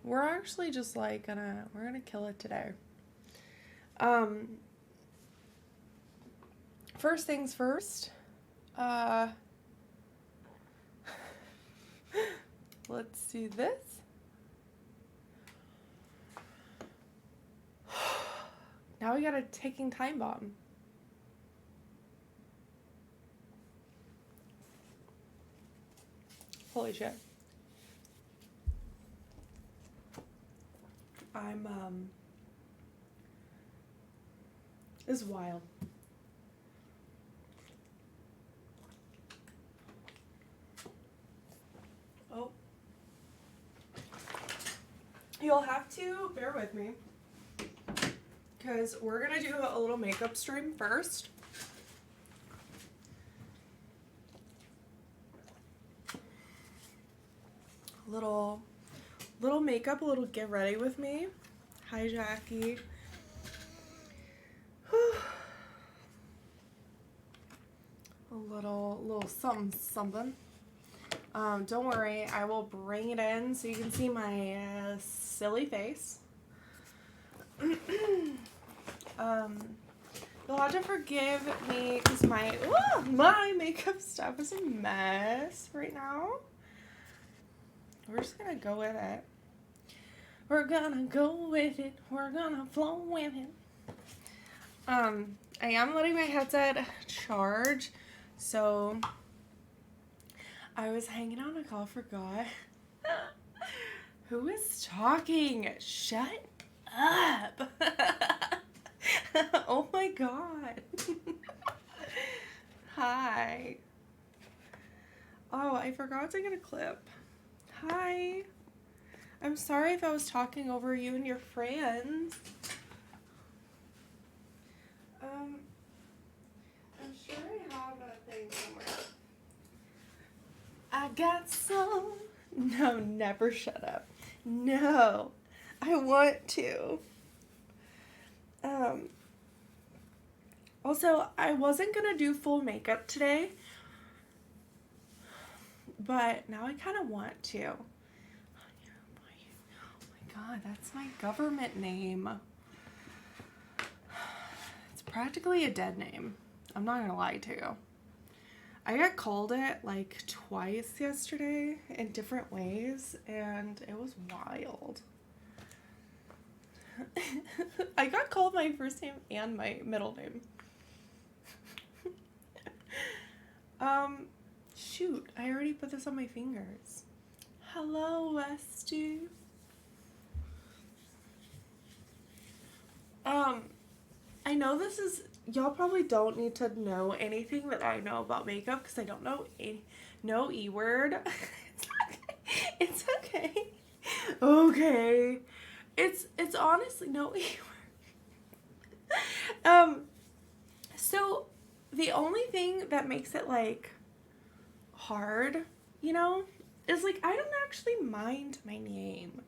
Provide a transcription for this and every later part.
we're actually just like we're gonna kill it today. First things first, let's do this. Now we got a ticking time bomb. Holy shit. This is wild. Oh. You'll have to bear with me, because we're gonna do a little makeup stream first. Little makeup, a little get ready with me. Hi, Jackie. A little something. Don't worry, I will bring it in so you can see my silly face. You'll have to forgive me because my makeup stuff is a mess right now. We're just gonna go with it. We're gonna go with it. We're gonna flow with it. I am letting my headset charge, so I was hanging on a call, forgot. Who is talking? Shut up. Oh my god. Hi. Oh, I forgot to get a clip. Hi. I'm sorry if I was talking over you and your friends. I'm sure I have a thing somewhere. I got some. No, never shut up. No, I want to. Also, I wasn't gonna do full makeup today, but now I kind of want to. Oh my god, that's my government name. It's practically a dead name. I'm not gonna lie to you. I got called it like twice yesterday in different ways, and it was wild. I got called my first name and my middle name. Shoot, I already put this on my fingers. Hello, Westy. I know this is, y'all probably don't need to know anything that I know about makeup because I don't know no E word. It's okay. Okay. It's honestly no E word. So the only thing that makes it like hard, you know, is like I don't actually mind my name,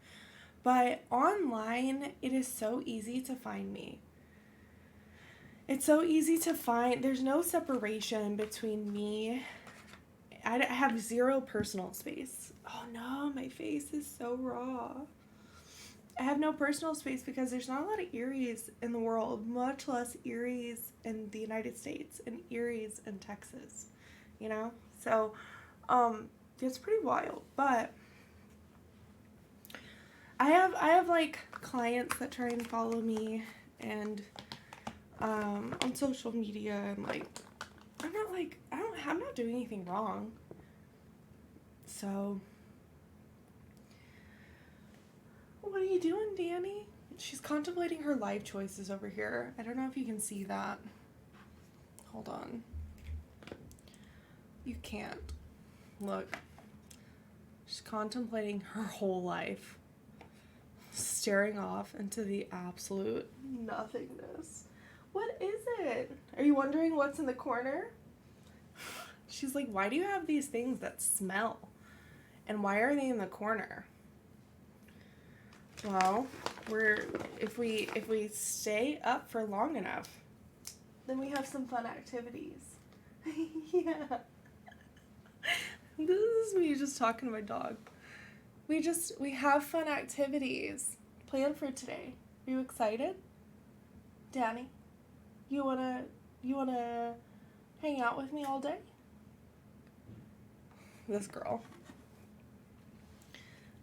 but online it is so easy to find me. It's so easy to find. There's no separation between me. I have zero personal space. Oh no, my face is so raw. I have no personal space because there's not a lot of Eries in the world, much less Eries in the United States and Eries in Texas, you know? So, it's pretty wild, but I have like clients that try and follow me and on social media, and like I'm not doing anything wrong. So what are you doing, Danny? She's contemplating her life choices over here. I don't know if you can see that. Hold on. You can't. Look. She's contemplating her whole life. Staring off into the absolute nothingness. What is it? Are you wondering what's in the corner? She's like, why do you have these things that smell? And why are they in the corner? Well, if we stay up for long enough, then we have some fun activities. Yeah. This is me just talking to my dog. we have fun activities planned for today. Are you excited? Danny, you wanna hang out with me all day? This girl.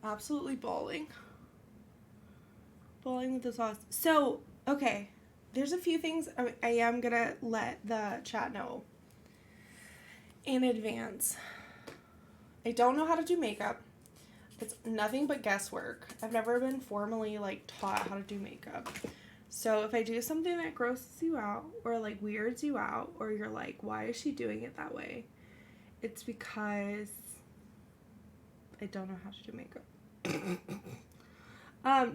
Absolutely bawling. Bawling with the sauce. So, okay. There's a few things I am gonna let the chat know in advance. I don't know how to do makeup. It's nothing but guesswork. I've never been formally like taught how to do makeup. So if I do something that grosses you out or like weirds you out or you're like, why is she doing it that way? It's because I don't know how to do makeup.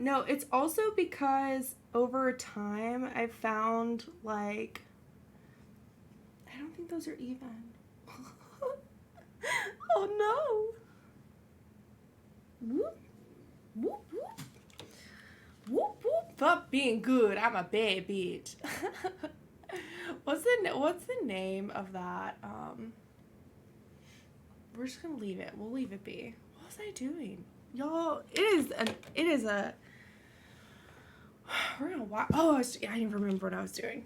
No, it's also because over time I've found like, I don't think those are even. Oh no. Whoop, whoop, whoop. Whoop, whoop. Fuck being good. I'm a bad bitch. What's the name of that? We're just gonna leave it. We'll leave it be. What was I doing? Y'all, we're gonna watch. Oh, I didn't remember what I was doing.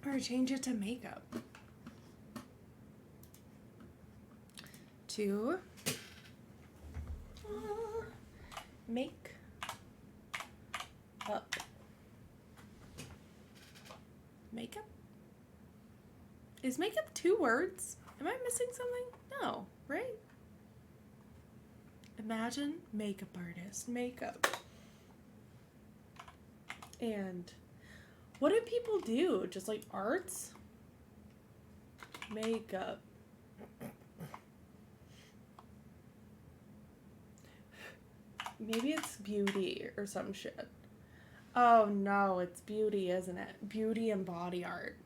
We're gonna change it to makeup. To make up. Makeup? Is makeup 2 words? Am I missing something? No, right? Imagine makeup artist, makeup. And what do people do? Just like arts? Makeup. Maybe it's beauty or some shit. Oh no, it's beauty, isn't it? Beauty and body art.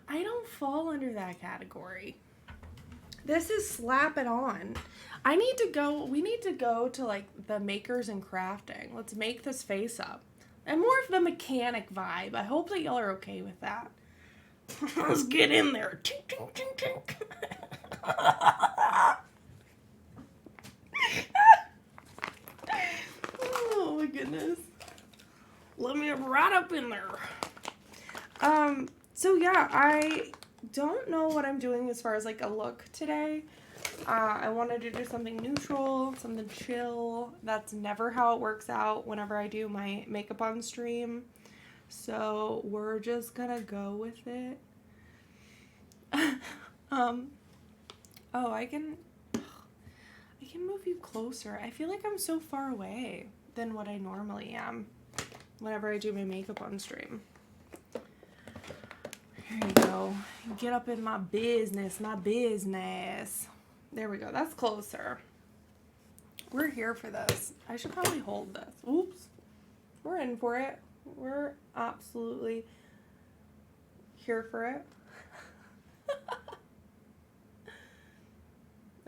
I don't fall under that category. This is slap it on. We need to go to like the makers and crafting. Let's make this face up. I'm more of the mechanic vibe. I hope that y'all are okay with that. Let's get in there. Tink, tink, tink, tink. Oh my goodness. Let me right up in there. So yeah, I don't know what I'm doing as far as like a look today. I wanted to do something neutral, something chill. That's never how it works out whenever I do my makeup on stream. So we're just gonna go with it. Oh, I can move you closer. I feel like I'm so far away than what I normally am whenever I do my makeup on stream. Here you go. Get up in my business, There we go. That's closer. We're here for this. I should probably hold this. Oops. We're in for it. We're absolutely here for it.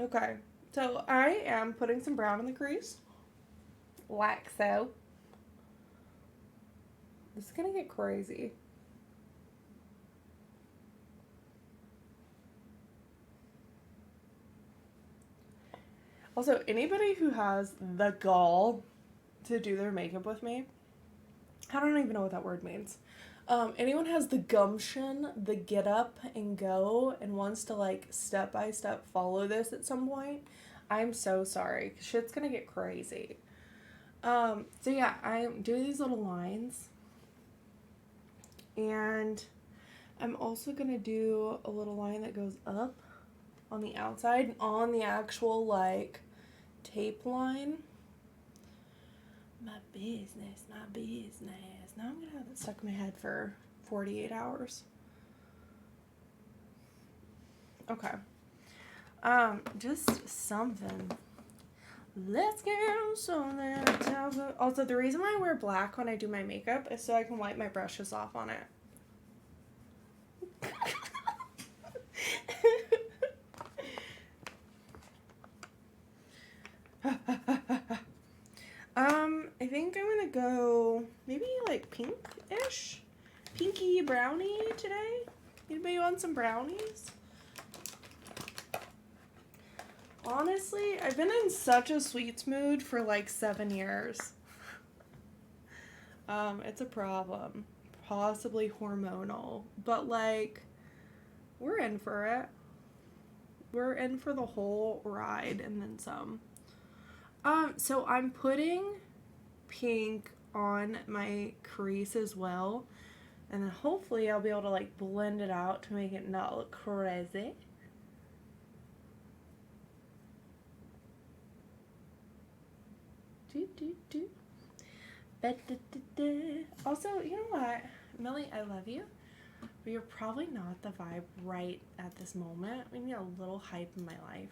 Okay. So I am putting some brown in the crease. Like so. This is gonna get crazy. Also, anybody who has the gall to do their makeup with me, I don't even know what that word means. Anyone has the gumption, the get up and go, and wants to like step by step follow this at some point, I'm so sorry. Shit's gonna get crazy. So yeah, I'm doing these little lines, and I'm also gonna do a little line that goes up on the outside on the actual like tape line. My business. Now I'm gonna have that stuck in my head for 48 hours. Okay. Just something. Let's get something. Also, the reason why I wear black when I do my makeup is so I can wipe my brushes off on it. I think I'm gonna go maybe like pink-ish, pinky brownie today. Anybody want some brownies? Honestly, I've been in such a sweets mood for like 7 years. It's a problem. Possibly hormonal. But like, we're in for it. We're in for the whole ride and then some. So I'm putting pink on my crease as well. And then hopefully I'll be able to like blend it out to make it not look crazy. Also, you know what? Millie, I love you. But you're probably not the vibe right at this moment. We need a little hype in my life.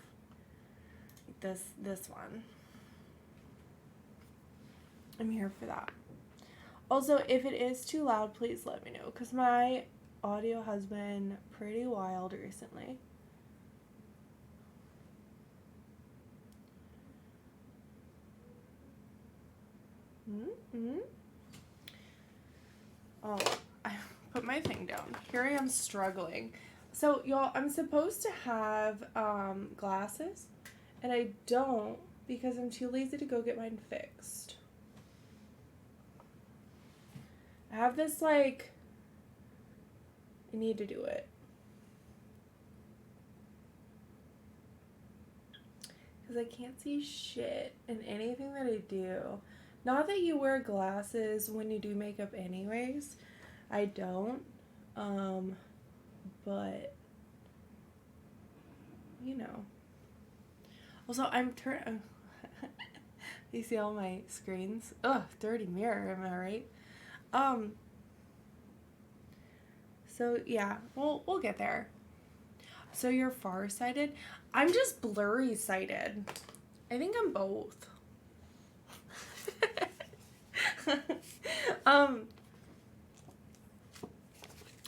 Like this one. I'm here for that. Also, if it is too loud, please let me know, because my audio has been pretty wild recently. Oh, I put my thing down. Here I am struggling. So, y'all, I'm supposed to have glasses, and I don't because I'm too lazy to go get mine fixed. I have this, like, I need to do it. Because I can't see shit in anything that I do. Not that you wear glasses when you do makeup anyways. I don't. But, you know. Also, I'm you see all my screens? Ugh, dirty mirror, am I right? So yeah, we'll get there. So you're farsighted? I'm just blurry sighted. I think I'm both.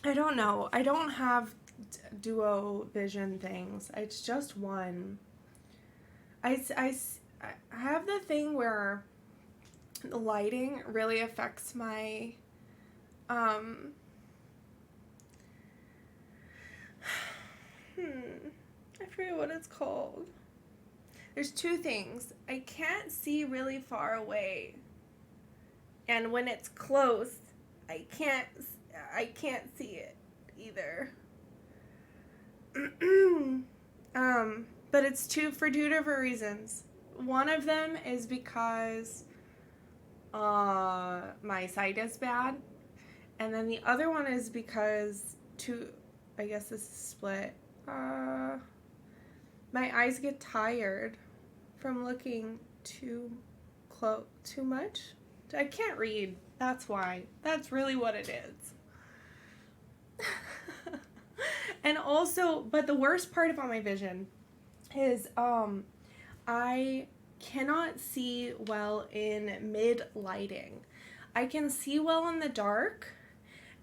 I don't know. I don't have duo vision things. It's just one. I have the thing where the lighting really affects my I forget what it's called. There's two things. I can't see really far away. And when it's close, I can't see it either. But it's two different reasons. One of them is because my sight is bad, and then the other one is because I guess this is split. My eyes get tired from looking too much. I can't read. That's why. That's really what it is. And also, but the worst part about my vision is I cannot see well in mid lighting. I can see well in the dark,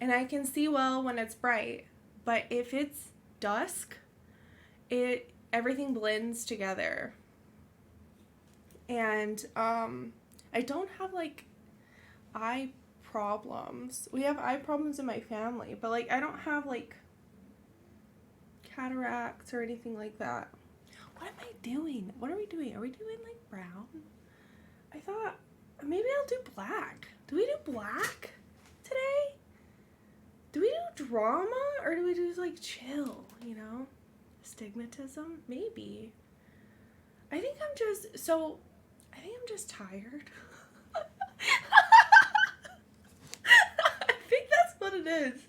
and I can see well when it's bright, but if it's dusk, everything blends together. And I don't have like eye problems. We have eye problems in my family, but like I don't have like cataracts or anything like that. What am I doing? What are we doing? Are we doing like brown? I thought maybe I'll do black. Do we do black today? Do we do drama or do we do like chill, you know? Astigmatism? Maybe. I think I'm just tired. I think that's what it is.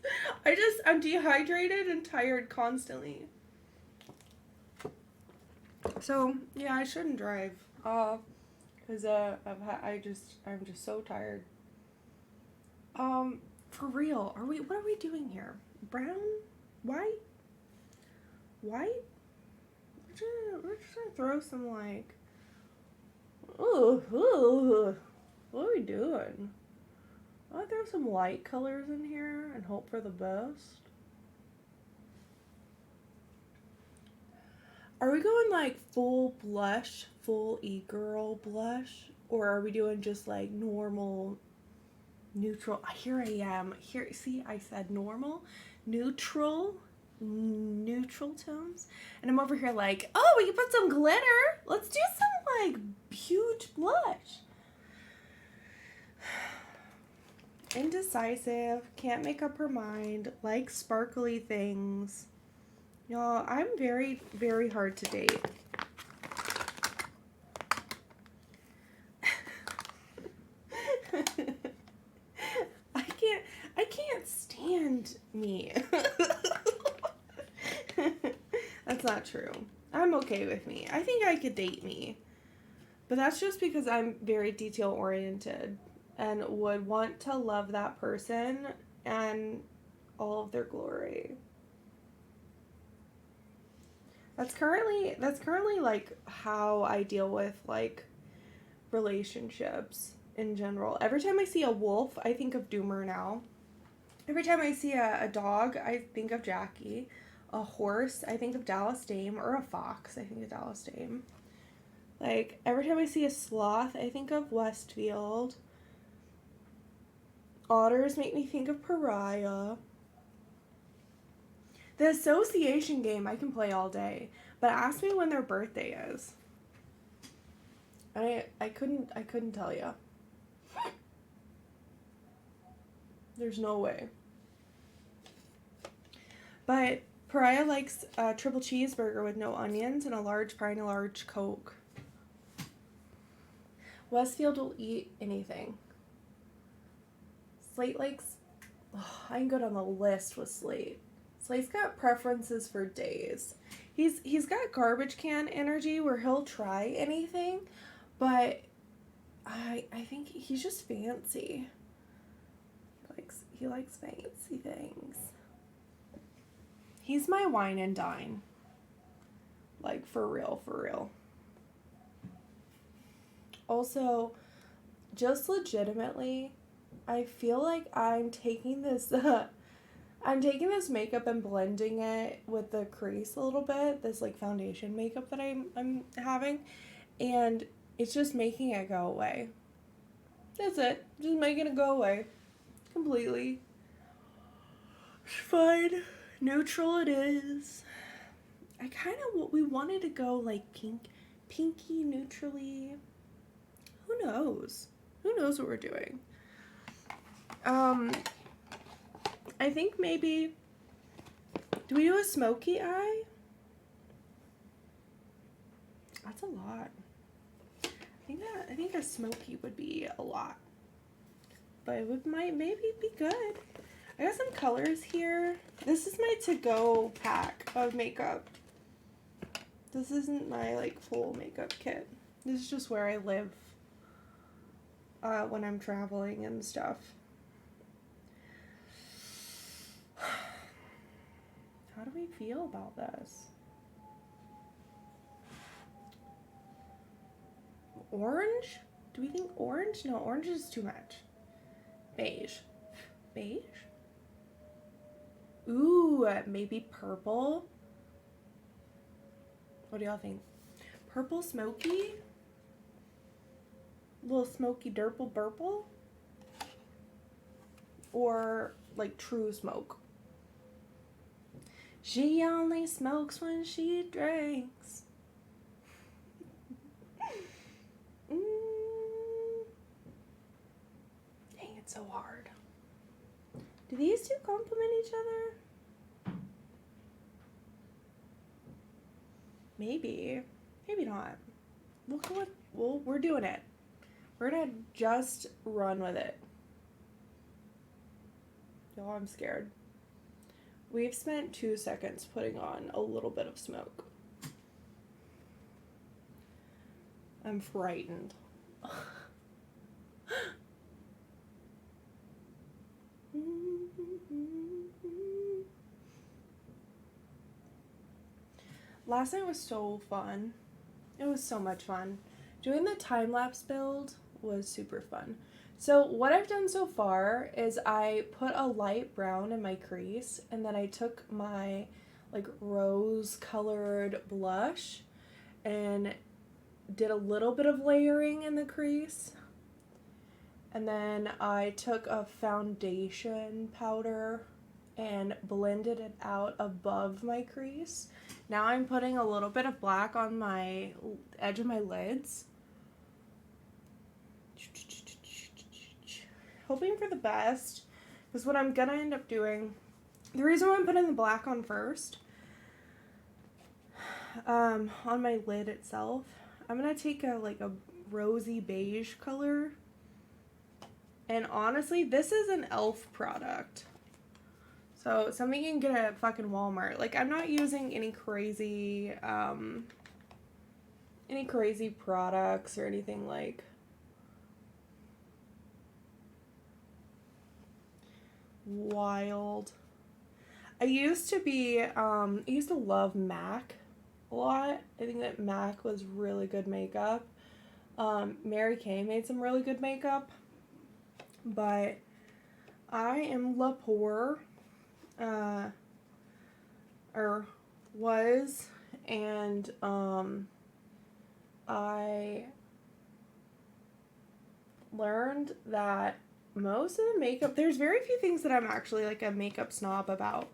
I'm dehydrated and tired constantly. So, yeah, I shouldn't drive. Cause I'm just so tired. For real, what are we doing here? Brown? White? White? We're just gonna throw some like, ooh, what are we doing? I'll throw some light colors in here and hope for the best. Are we going like full blush, full e-girl blush? Or are we doing just like normal, neutral? Here I am. Here, see, I said normal, neutral, neutral tones. And I'm over here like, oh, we can put some glitter. Let's do some like huge blush. Indecisive, can't make up her mind, likes sparkly things. Y'all, I'm very, very hard to date. I can't stand me. That's not true. I'm okay with me. I think I could date me. But that's just because I'm very detail oriented and would want to love that person and all of their glory. That's currently like how I deal with like relationships in general. Every time I see a wolf, I think of Doomer now. Every time I see a dog, I think of Jackie. A horse, I think of Dallas Dame. Or a fox, I think of Dallas Dame. Like, every time I see a sloth, I think of Westfield. Otters make me think of Pariah. The association game I can play all day. But ask me when their birthday is. I couldn't tell you. There's no way. But Pariah likes a triple cheeseburger with no onions and a large pie and a large Coke. Westfield will eat anything. Slate likes... Oh, I can go down the list with Slate. Slate's got preferences for days. He's got garbage can energy where he'll try anything, but I think he's just fancy. He likes fancy things. He's my wine and dine. Like, for real, for real. Also, just legitimately, I feel like I'm taking this makeup and blending it with the crease a little bit, this like foundation makeup that I'm having, and it's just making it go away. That's it. Just making it go away. Completely. It's fine. Neutral it is. We wanted to go like pinky neutrally. Who knows? Who knows what we're doing? I think maybe, do we do a smoky eye? That's a lot. I think a smoky would be a lot. But it might maybe be good. I got some colors here. This is my to-go pack of makeup. This isn't my like full makeup kit. This is just where I live when I'm traveling and stuff. How do we feel about this? Orange? Do we think orange? No, orange is too much. Beige. Beige? Ooh, maybe purple? What do y'all think? Purple smoky? Little smoky durple burple? Or like true smoke? She only smokes when she drinks. Dang, it's so hard. Do these two complement each other? Maybe. Maybe not. We'll go with, we're doing it. We're gonna just run with it. Y'all, I'm scared. We've spent 2 seconds putting on a little bit of smoke. I'm frightened. Last night was so fun. It was so much fun. Doing the time-lapse build was super fun. So what I've done so far is I put a light brown in my crease, and then I took my like rose-colored blush and did a little bit of layering in the crease. And then I took a foundation powder and blended it out above my crease. Now I'm putting a little bit of black on my edge of my lids. Hoping for the best, because what I'm gonna end up doing, the reason why I'm putting the black on first, on my lid itself, I'm gonna take a rosy beige color, and honestly, this is an e.l.f. product. So something you can get at fucking Walmart. Like, I'm not using any crazy products or anything like wild. I used to love MAC a lot. I think that MAC was really good makeup. Mary Kay made some really good makeup. But I am La Poor. Or was, and I learned that most of the makeup, there's very few things that I'm actually like a makeup snob about.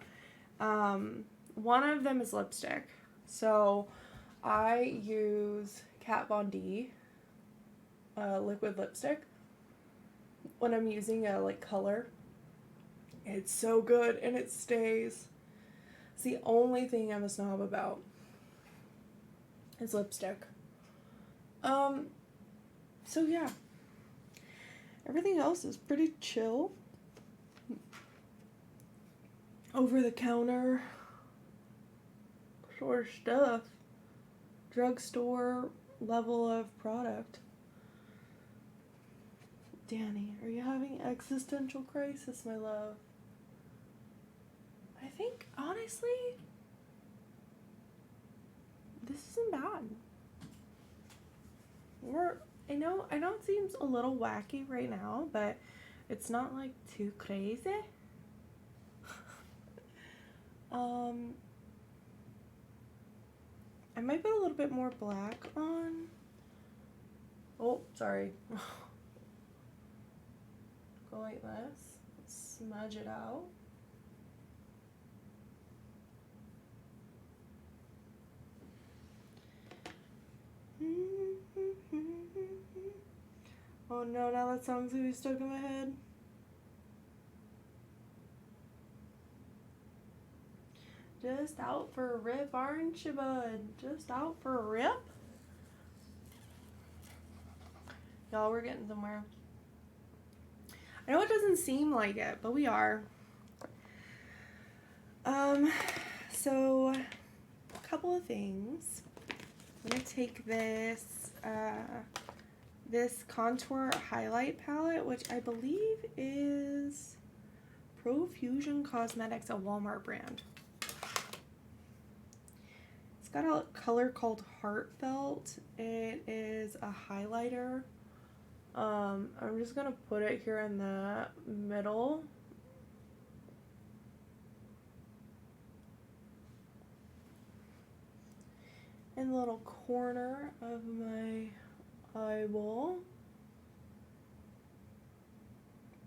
One of them is lipstick. So I use Kat Von D liquid lipstick when I'm using a color. It's so good, and it stays. It's the only thing I'm a snob about is lipstick. So yeah. Everything else is pretty chill. Over the counter sort of stuff. Drugstore level of product. Danny, are you having existential crisis, my love? I think, honestly, this isn't bad. I know it seems a little wacky right now, but it's not like too crazy. I might put a little bit more black on. Oh, sorry. Go like this. Smudge it out. Oh no, now that song's gonna be stuck in my head. Just out for a rip, aren't you, bud? Just out for a rip? Y'all, we're getting somewhere. I know it doesn't seem like it, but we are. So, a couple of things. I'm gonna take this, this contour highlight palette, which I believe is Profusion Cosmetics, a Walmart brand. It's got a color called Heartfelt. It is a highlighter. I'm just gonna put it here in the middle. In the little corner of my eyeball.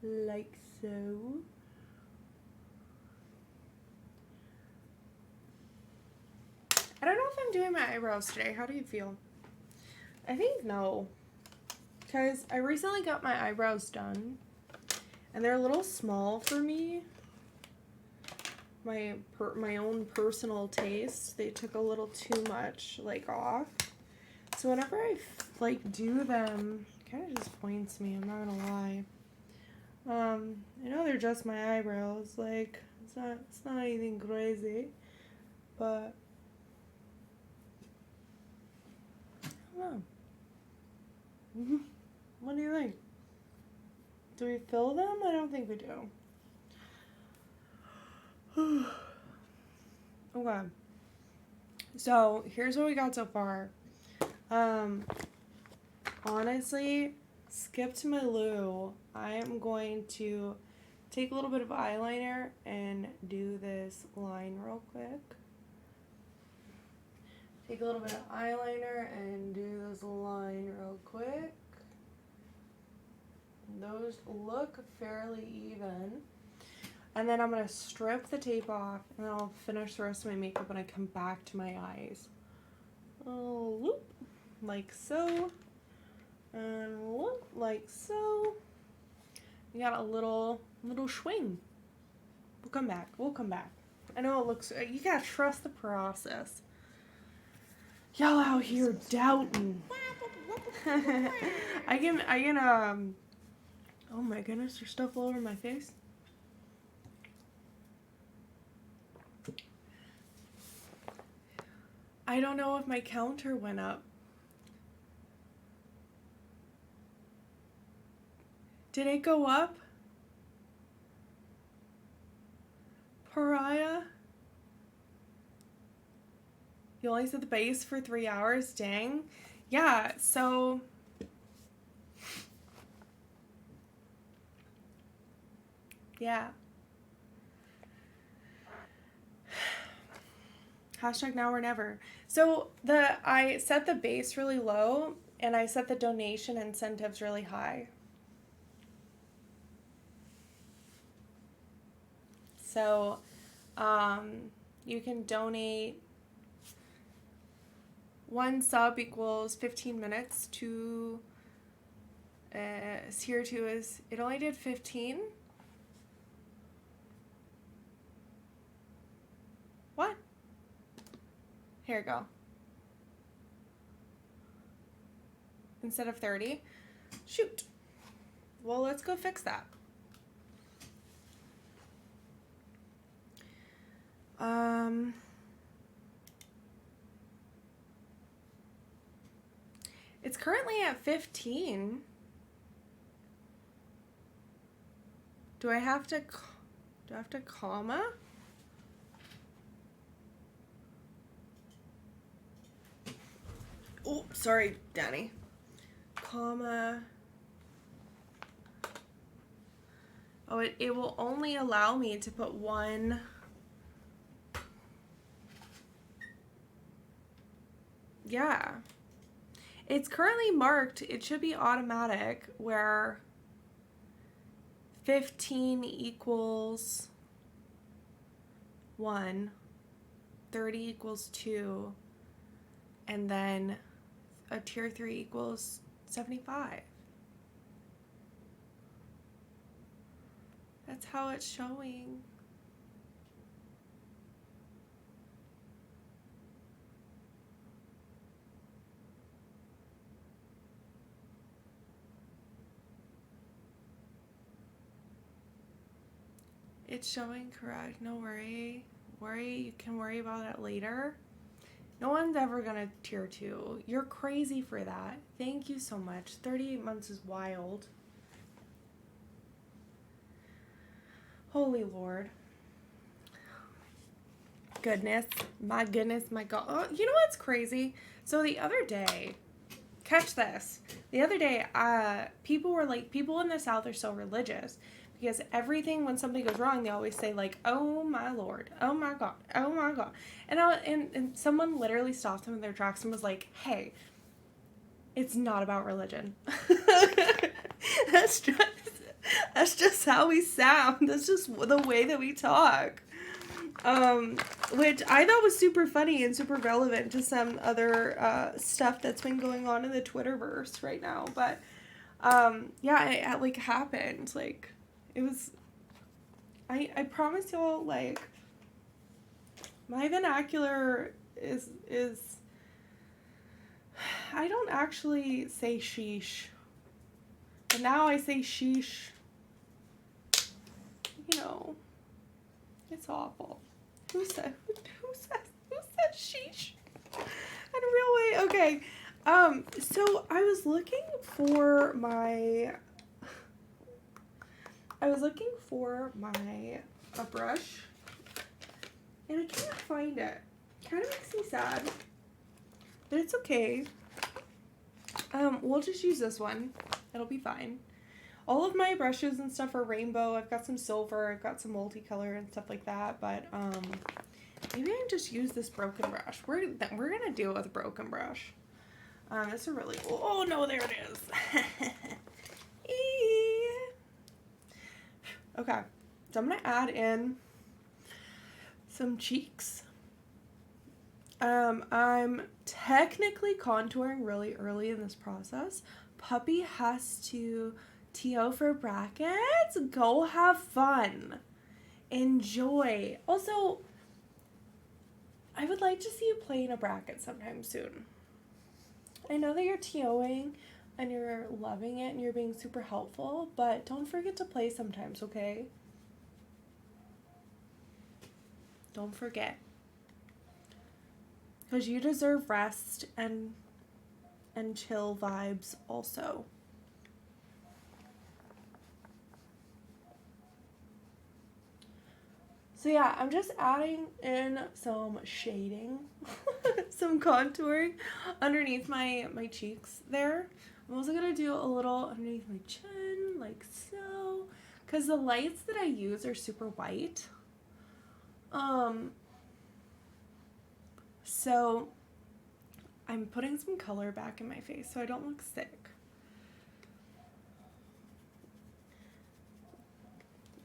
Like so. I don't know if I'm doing my eyebrows today. How do you feel? I think no. Because I recently got my eyebrows done. And they're a little small for me. My own personal taste. They took a little too much off. So whenever I do them, it kind of just points me, I'm not gonna lie. I know they're just my eyebrows, it's not anything crazy, but I don't know. What do you think? Do we fill them? I don't think we do. Okay. So here's what we got so far. Honestly, skip to my loo. I am going to take a little bit of eyeliner and do this line real quick. Take a little bit of eyeliner and do this line real quick. Those look fairly even. And then I'm going to strip the tape off, and then I'll finish the rest of my makeup when I come back to my eyes. Oh, whoop, like so. And whoop, like so. You got a little swing. We'll come back. We'll come back. I know it looks, you gotta trust the process. Y'all out here doubting. I can, oh my goodness, there's stuff all over my face. I don't know if my counter went up. Did it go up? Pariah? You only set the base for 3 hours? Dang. Yeah, so... yeah. Hashtag now or never. So I set the base really low, and I set the donation incentives really high. So you can donate 1 sub equals 15 minutes to tier 2 is, it only did 15. What? Here we go. Instead of 30. Shoot. Well, let's go fix that. It's currently at 15. Do I have to comma? Oh, sorry, Danny. Comma. Oh, it will only allow me to put 1. Yeah. It's currently marked, it should be automatic, where 15 equals 1, 30 equals 2, and then a tier 3 equals 75. That's how it's showing. It's showing correct. No worry. You can worry about it later. No one's ever gonna tier 2. You're crazy for that. Thank you so much. 38 months is wild. Holy Lord. Goodness. My goodness, my God. Oh, you know what's crazy? So the other day, catch this. The other day, people were like, people in the South are so religious. Because everything, when something goes wrong, they always say, like, oh my Lord, oh my God, oh my God. And someone literally stopped them in their tracks and was like, hey, it's not about religion. That's just how we sound. That's just the way that we talk. Which I thought was super funny and super relevant to some other stuff that's been going on in the Twitterverse right now. But, yeah, it like, happened, like... It was, I promise y'all, like, my vernacular is, I don't actually say sheesh, but now I say sheesh, you know, it's awful. Who said sheesh? In a real way, okay, so I was looking for a brush, and I can't find it. Kind of makes me sad, but it's okay. We'll just use this one. It'll be fine. All of my brushes and stuff are rainbow. I've got some silver, I've got some multicolor and stuff like that, but maybe I can just use this broken brush. We're gonna deal with a broken brush. This is really cool. Oh no, there it is. Okay, So I'm going to add in some cheeks. I'm technically contouring really early in this process. Puppy has to TO for brackets. Go have fun. Enjoy. Also, I would like to see you play in a bracket sometime soon. I know that you're TOing and you're loving it and you're being super helpful, but don't forget to play sometimes, okay? Don't forget. Because you deserve rest and chill vibes also. So yeah, I'm just adding in some shading, some contouring underneath my cheeks there. I'm also going to do a little underneath my chin, like so, because the lights that I use are super white. So I'm putting some color back in my face so I don't look sick.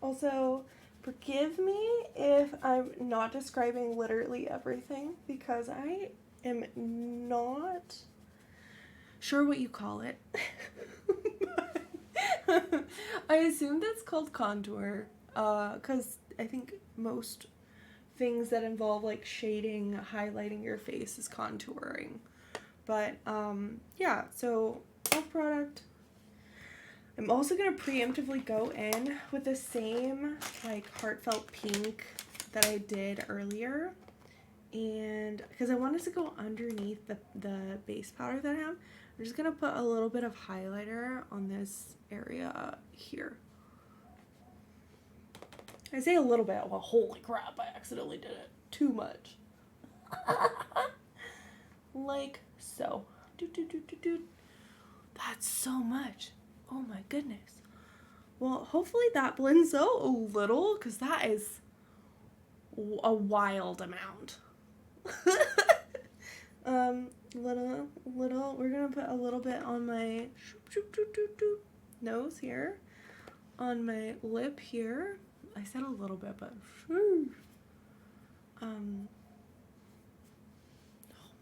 Also, forgive me if I'm not describing literally everything because I am not sure what you call it. I assume that's called contour, because I think most things that involve like shading, highlighting your face is contouring. But yeah, so e.l.f. product. I'm also going to preemptively go in with the same like heartfelt pink that I did earlier. And because I wanted to go underneath the base powder that I have, I'm just going to put a little bit of highlighter on this area here. I say a little bit. Well, holy crap, I accidentally did it. Too much. Like so. That's so much. Oh my goodness. Well, hopefully that blends out a little, because that is a wild amount. Little, we're gonna put a little bit on my nose here, on my lip here. I said a little bit, but oh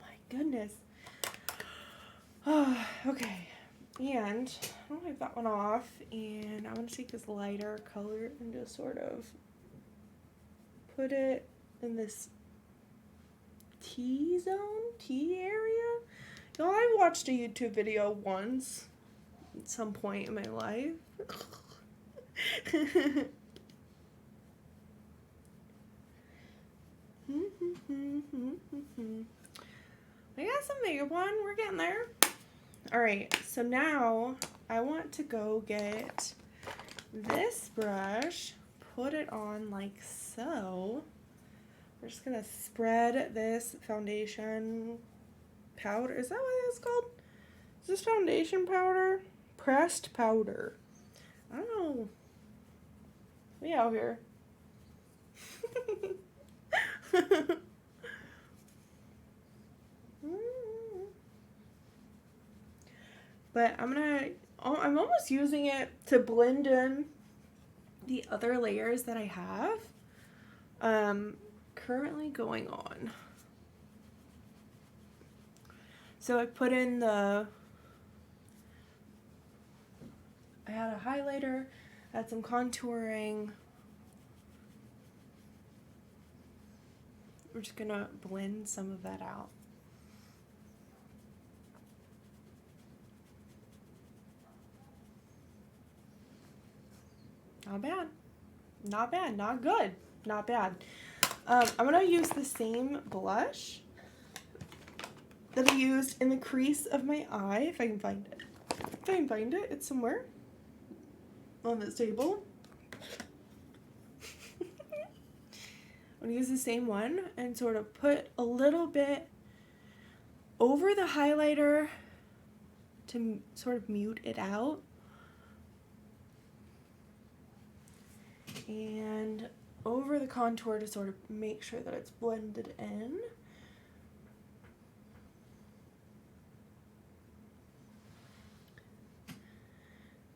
my goodness. Okay, and I'll wipe that one off, and I'm gonna take this lighter color and just sort of put it in this T area. You know, I watched a YouTube video once at some point in my life. I got some makeup on. We're getting there. Alright, so now I want to go get this brush, put it on like so. We're just gonna spread this foundation powder. Is that what it's called? Is this foundation powder? Pressed powder. I don't know. We out here. But I'm almost using it to blend in the other layers that I have currently going on. So I put in I had a highlighter, had some contouring. We're just gonna blend some of that out. Not bad. Not bad. Not good. Not bad. I'm going to use the same blush that I used in the crease of my eye, if I can find it. If I can find it, it's somewhere on this table. I'm going to use the same one and sort of put a little bit over the highlighter to sort of mute it out. And over the contour to sort of make sure that it's blended in.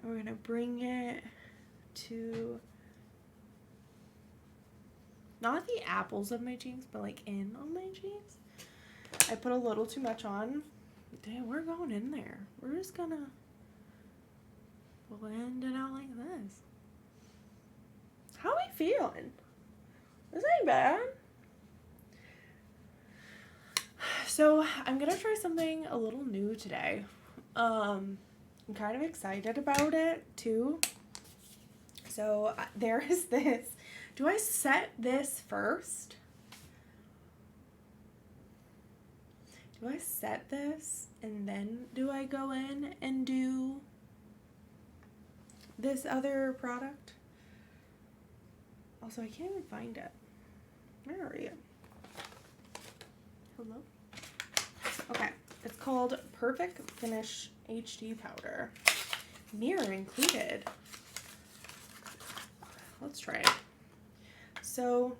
And we're going to bring it to not the apples of my cheeks, but like in on my cheeks. I put a little too much on. Damn, we're going in there. We're just gonna blend it out like this. How are we feeling? This ain't bad. So I'm gonna try something a little new today. I'm kind of excited about it too. So there is this. Do I set this first? Do I set this and then do I go in and do this other product? Also, I can't even find it. Where are you? Hello? Okay, it's called Perfect Finish HD Powder. Mirror included. Let's try it. So,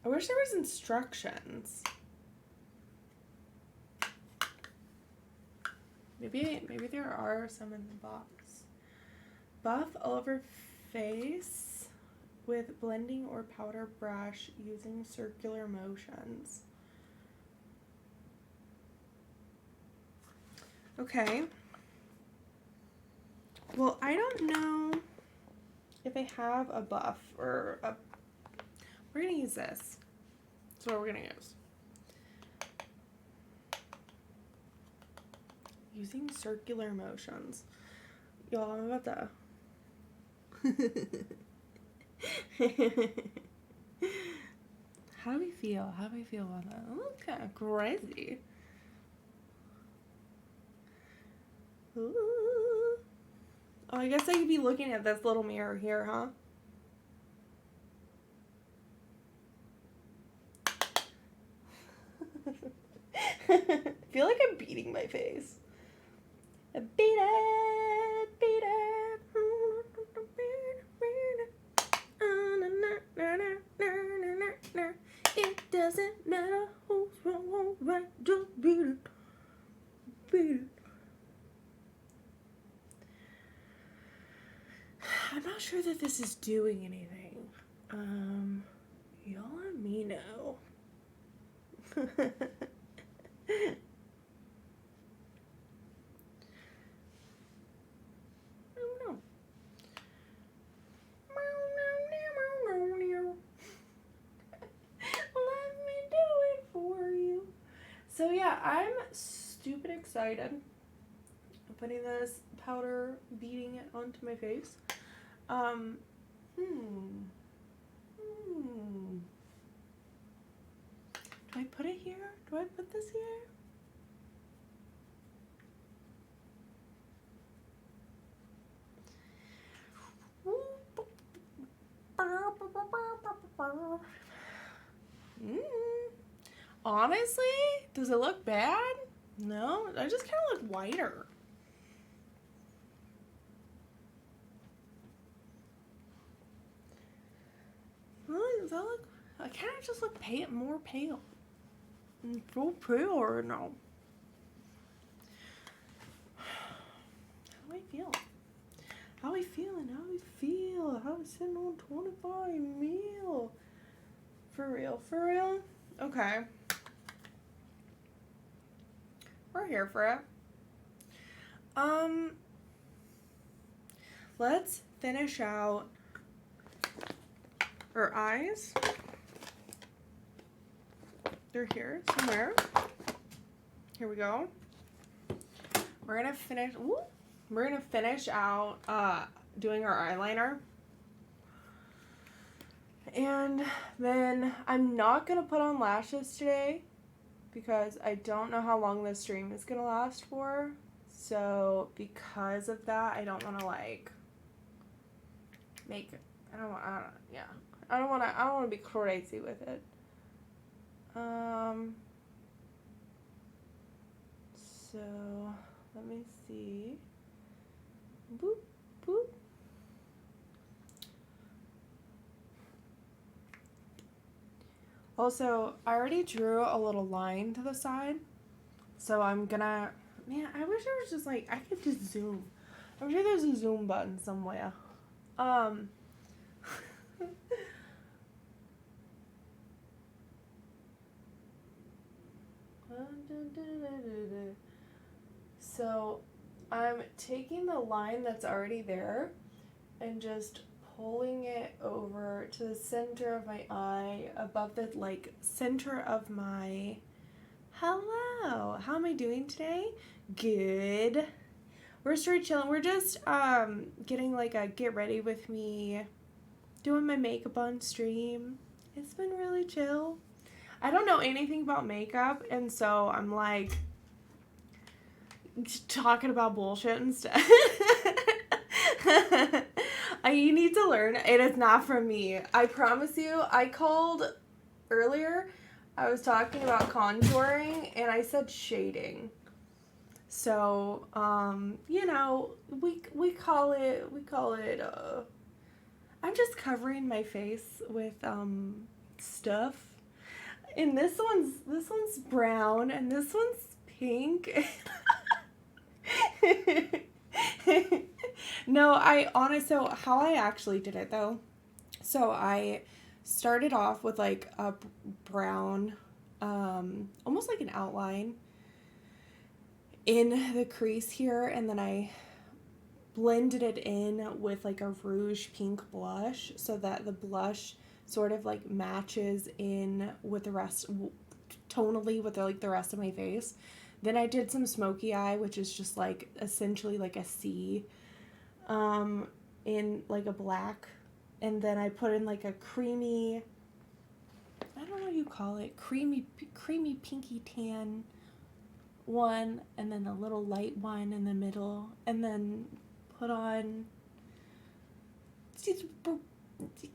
I wish there was instructions. Maybe there are some in the box. Buff all over face with blending or powder brush using circular motions. Okay. Well, I don't know if I have a buff or a... We're going to use this. That's what we're going to use. Using circular motions. Y'all, I'm about to... How do we feel? How do we feel about that? That looks kind of crazy. Ooh. Oh, I guess I could be looking at this little mirror here, huh? I feel like I'm beating my face. Beat it, beat it. It doesn't matter who's wrong or right, just beat it. Beat it. I'm not sure that this is doing anything. Y'all let me know. So yeah, I'm stupid excited. I'm putting this powder, beating it onto my face. Do I put it here? Do I put this here? Honestly, does it look bad? No, I just kind of look whiter. Does that look? I kind of just look pale, more pale. So pale or no? How do I feel? How are we feeling? How do we feel? How are we sitting on 25 mil? For real? For real? Okay. We're here for it. Let's finish out our eyes. They're here somewhere. Here we go. We're gonna finish. Ooh, we're gonna finish out doing our eyeliner. And then I'm not gonna put on lashes today because I don't know how long this stream is gonna last for. So because of that, I don't want to like make. I don't want to be crazy with it. So let me see. Boop boop. Also, I already drew a little line to the side, so I'm gonna, man, I wish there was just like, I could just zoom. I'm sure there's a zoom button somewhere. So I'm taking the line that's already there and just pulling it over to the center of my eye, above the like center of my. Hello, how am I doing today? Good. We're straight chilling. We're just getting like a get ready with me, doing my makeup on stream. It's been really chill. I don't know anything about makeup, and so I'm like talking about bullshit and stuff. You need to learn. It is not from me. I promise you. I called earlier. I was talking about contouring, and I said shading. So, you know, we call it. I'm just covering my face with stuff. And this one's brown, and this one's pink. No, so how I actually did it though. So I started off with like a brown, almost like an outline in the crease here, and then I blended it in with like a rouge pink blush so that the blush sort of like matches in with the rest, tonally with the rest of my face. Then I did some smoky eye, which is just like essentially like a C, in like a black. And then I put in like a creamy, I don't know what you call it, creamy pinky tan one, and then a little light one in the middle, and then put on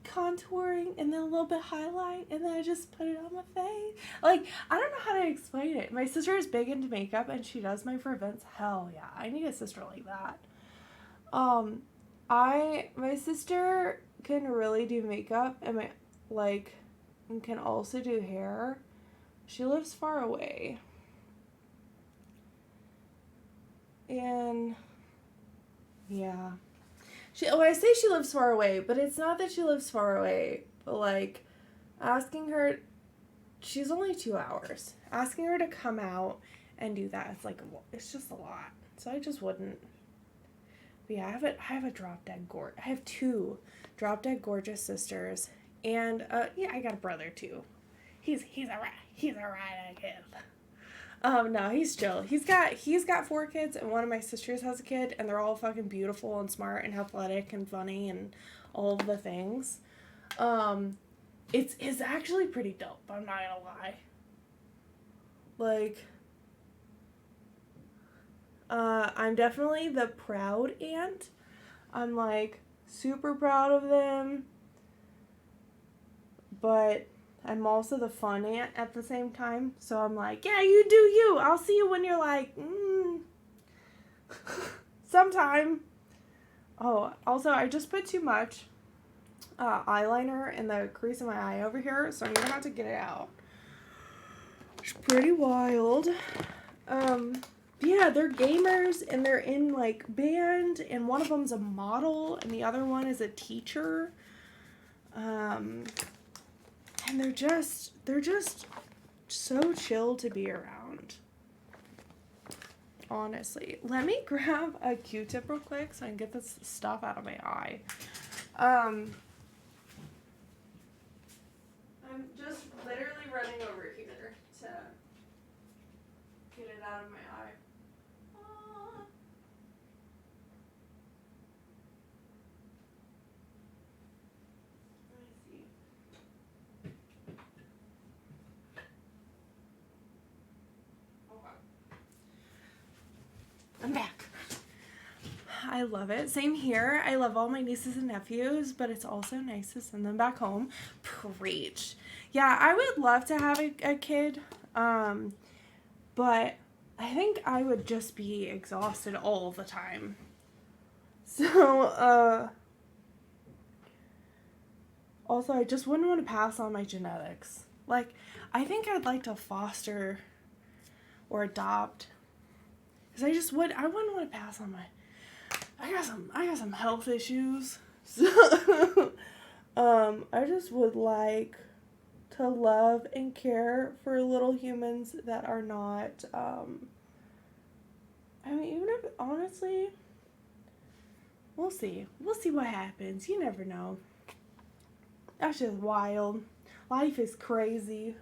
contouring, and then a little bit highlight, and then I just put it on my face. Like, I don't know how to explain it. My sister is big into makeup, and she does my for events. Hell yeah, I need a sister like that. My sister can really do makeup, and and can also do hair. She lives far away. And yeah. I say she lives far away, but it's not that she lives far away. But like, asking her, she's only 2 hours. Asking her to come out and do that, it's just a lot. So I just wouldn't. But yeah, I have a drop dead gorgeous. I have 2 drop dead gorgeous sisters, and yeah, I got a brother too. He's alright, I guess. No, he's chill. He's got 4 kids, and one of my sisters has a kid, and they're all fucking beautiful and smart and athletic and funny and all of the things. It's actually pretty dope, I'm not gonna lie. Like, I'm definitely the proud aunt. I'm like super proud of them, but I'm also the fun aunt at the same time. So I'm like, yeah, you do you. I'll see you when you're like, sometime. Oh, also, I just put too much eyeliner in the crease of my eye over here, so I'm gonna have to get it out. It's pretty wild. Yeah, they're gamers, and they're in like band, and one of them's a model, and the other one is a teacher. And they're just so chill to be around. Honestly. Let me grab a Q-tip real quick so I can get this stuff out of my eye. I'm just literally running over here to get it out of my eye. I'm back. I love it. Same here. I love all my nieces and nephews, but it's also nice to send them back home. Preach. Yeah, I would love to have a kid, but I think I would just be exhausted all the time. So, also, I just wouldn't want to pass on my genetics. Like, I think I'd like to foster or adopt. Because I wouldn't want to pass on I got some health issues. So, I just would like to love and care for little humans that are not, I mean, even if, honestly, we'll see. We'll see what happens. You never know. That's just wild. Life is crazy.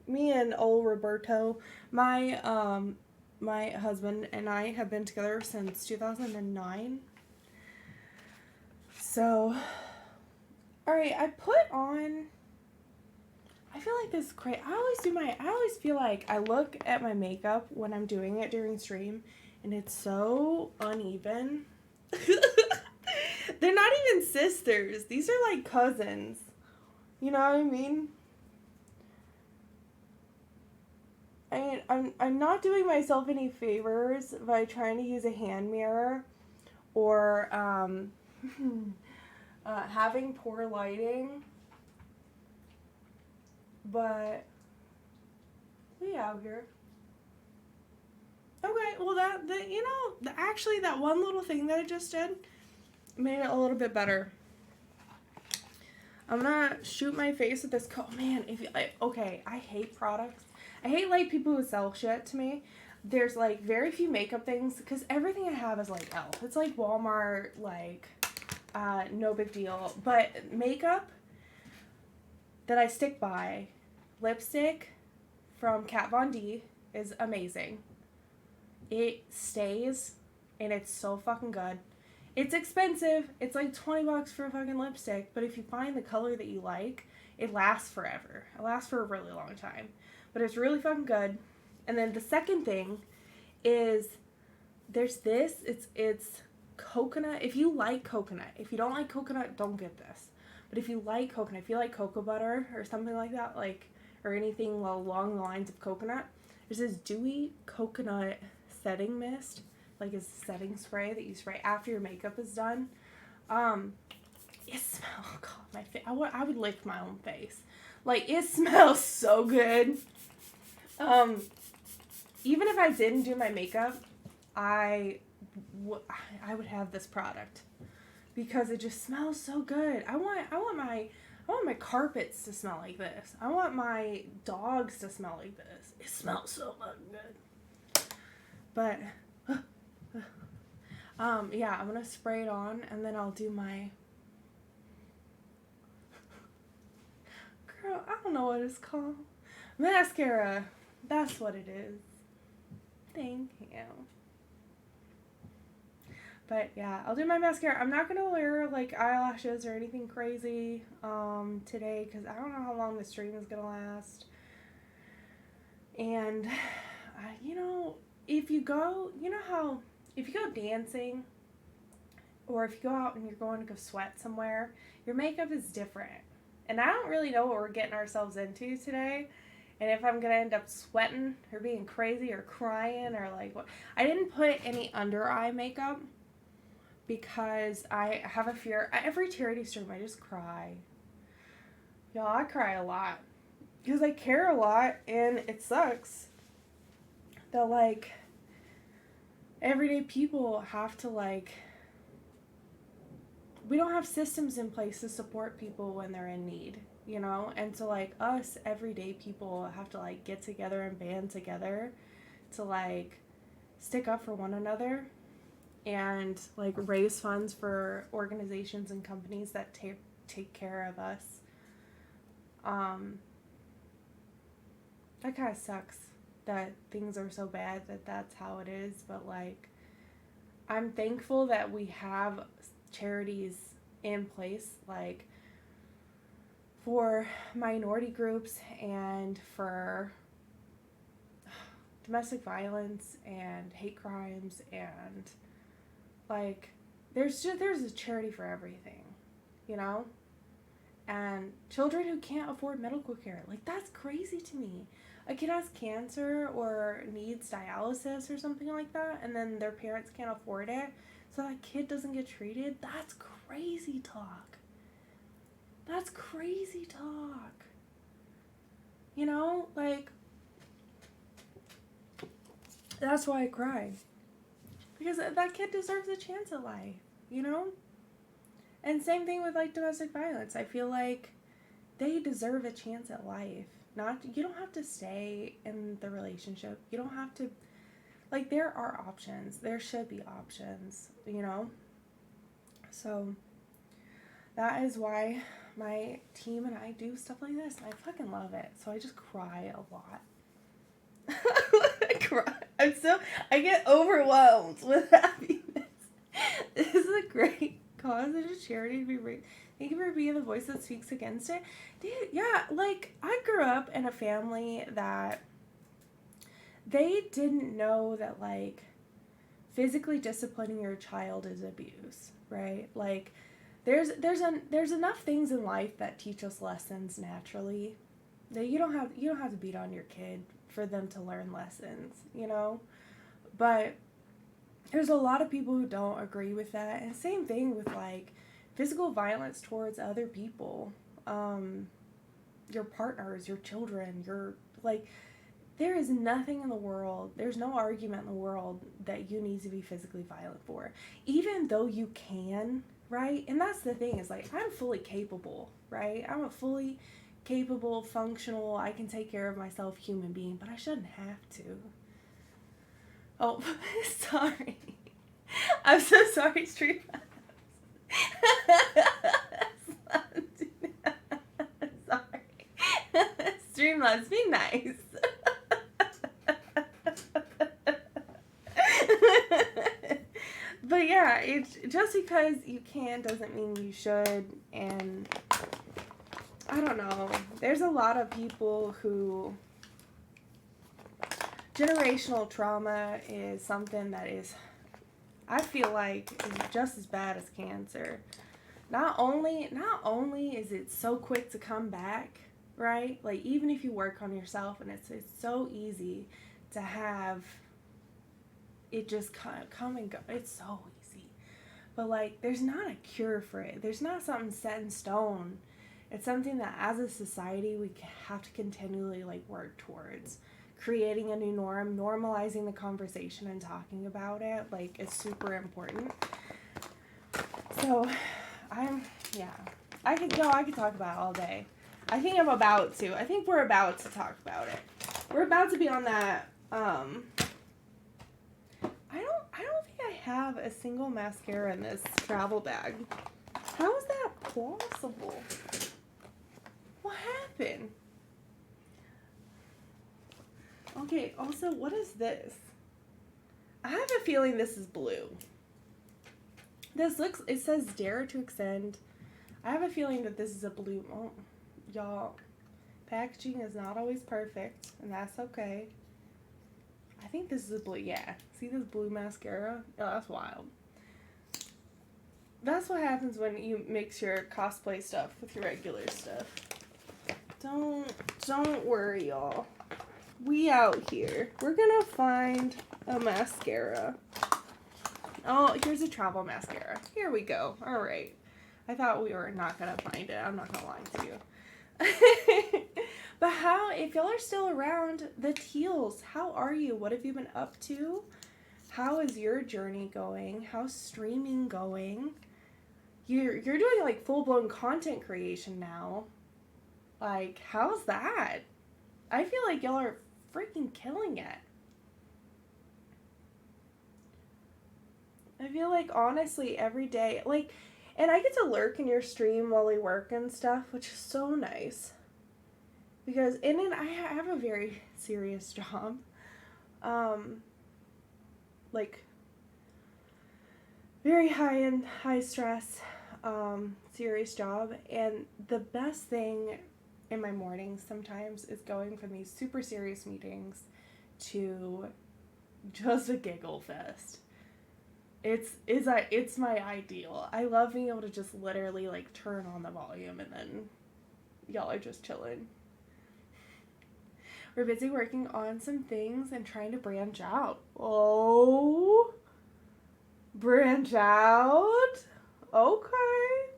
Me and old Roberto, my husband and I have been together since 2009. So, alright, I feel like this is crazy. I always feel like I look at my makeup when I'm doing it during stream, and it's so uneven. They're not even sisters. These are like cousins. You know what I mean? I'm not doing myself any favors by trying to use a hand mirror or having poor lighting, but we out here. Okay, well actually that one little thing that I just did made it a little bit better. I'm gonna shoot my face with this coat. Man, I hate products. I hate like people who sell shit to me. There's like very few makeup things because everything I have is like e.l.f. It's like Walmart, like no big deal. But makeup that I stick by, lipstick from Kat Von D is amazing. It stays and it's so fucking good. It's expensive. It's like $20 for a fucking lipstick, but if you find the color that you like, it lasts forever. It lasts for a really long time. But it's really fucking good. And then the second thing is there's this. It's coconut. If you like coconut, if you don't like coconut, don't get this. But if you like coconut, if you like cocoa butter or something like that, like, or anything along the lines of coconut, there's this dewy coconut setting mist, like a setting spray that you spray after your makeup is done. It smells, oh god, my face, I would lick my own face. Like, it smells so good. Even if I didn't do my makeup, I would have this product because it just smells so good. I want my carpets to smell like this. I want my dogs to smell like this. It smells so fucking good. But yeah, I'm gonna spray it on and then I'll do my girl, I don't know what it's called. Mascara. That's what it is. Thank you. But yeah, I'll do my mascara. I'm not gonna wear like eyelashes or anything crazy today because I don't know how long the stream is gonna last. And if you go dancing or if you go out and you're going to go sweat somewhere, your makeup is different. And I don't really know what we're getting ourselves into today. And if I'm going to end up sweating or being crazy or crying or like what. I didn't put any under eye makeup because I have a fear. Every charity stream, I just cry. Y'all, I cry a lot. Because I care a lot and it sucks that like everyday people have to like, we don't have systems in place to support people when they're in need, you know? And so like us everyday people have to like get together and band together to like stick up for one another and like raise funds for organizations and companies that take care of us. That kind of sucks that things are so bad that that's how it is, but like I'm thankful that we have charities in place like for minority groups and for domestic violence and hate crimes and like there's a charity for everything, you know? And children who can't afford medical care, like that's crazy to me. A kid has cancer or needs dialysis or something like that, and then their parents can't afford it, so that kid doesn't get treated. That's crazy talk. That's crazy talk. You know, like, that's why I cry. Because that kid deserves a chance at life, you know? And same thing with like domestic violence. I feel like they deserve a chance at life. Not you don't have to stay in the relationship. You don't have to like there are options. There should be options, you know? So that is why my team and I do stuff like this. And I fucking love it. So I just cry a lot. I cry. I get overwhelmed with happiness. This is a great cause. It's a charity to be raised. Thank you for being the voice that speaks against it. Dude, yeah, like, I grew up in a family that they didn't know that, like, physically disciplining your child is abuse, right? Like, there's enough things in life that teach us lessons naturally that you don't have to beat on your kid for them to learn lessons, you know? But there's a lot of people who don't agree with that. And same thing with, like, physical violence towards other people, your partners, your children, there is nothing in the world, there's no argument in the world that you need to be physically violent for, even though you can, right? And that's the thing, is like, I'm fully capable, right? I'm a fully capable, functional, I can take care of myself human being, but I shouldn't have to. Oh, sorry. I'm so sorry, Street. Sorry. Streamlabs, be nice. But yeah, it's just because you can doesn't mean you should. And I don't know. There's a lot of people who generational trauma is something that is, I feel like, is just as bad as cancer. Not only is it so quick to come back, right? Like, even if you work on yourself, and it's so easy to have it just come and go. It's so easy. But, like, there's not a cure for it. There's not something set in stone. It's something that as a society we have to continually, like, work towards. Creating a new norm, normalizing the conversation and talking about it, like, is super important. So, I could talk about it all day. I think we're about to talk about it. We're about to be on that, I don't think I have a single mascara in this travel bag. How is that possible? What happened? Okay, also, what is this? I have a feeling this is blue. It says Dare to Extend. I have a feeling that this is a blue. Oh, y'all, packaging is not always perfect, and that's okay. I think this is a blue, yeah. See this blue mascara? Oh, that's wild. That's what happens when you mix your cosplay stuff with your regular stuff. Don't worry, y'all. We out here. We're gonna find a mascara. Oh, here's a travel mascara. Here we go. All right. I thought we were not gonna find it. I'm not gonna lie to you. But if y'all are still around, the Teals, how are you? What have you been up to? How is your journey going? How's streaming going? You're doing, like, full-blown content creation now. Like, how's that? I feel like y'all are freaking killing it. I feel like, honestly, every day, like, and I get to lurk in your stream while we work and stuff, which is so nice. Because, and then I have a very serious job. Like, very high stress, serious job. And the best thing in my mornings sometimes is going from these super serious meetings to just a giggle fest. It's my ideal. I love being able to just literally, like, turn on the volume and then y'all are just chilling. We're busy working on some things and trying to branch out. Oh, branch out? Okay.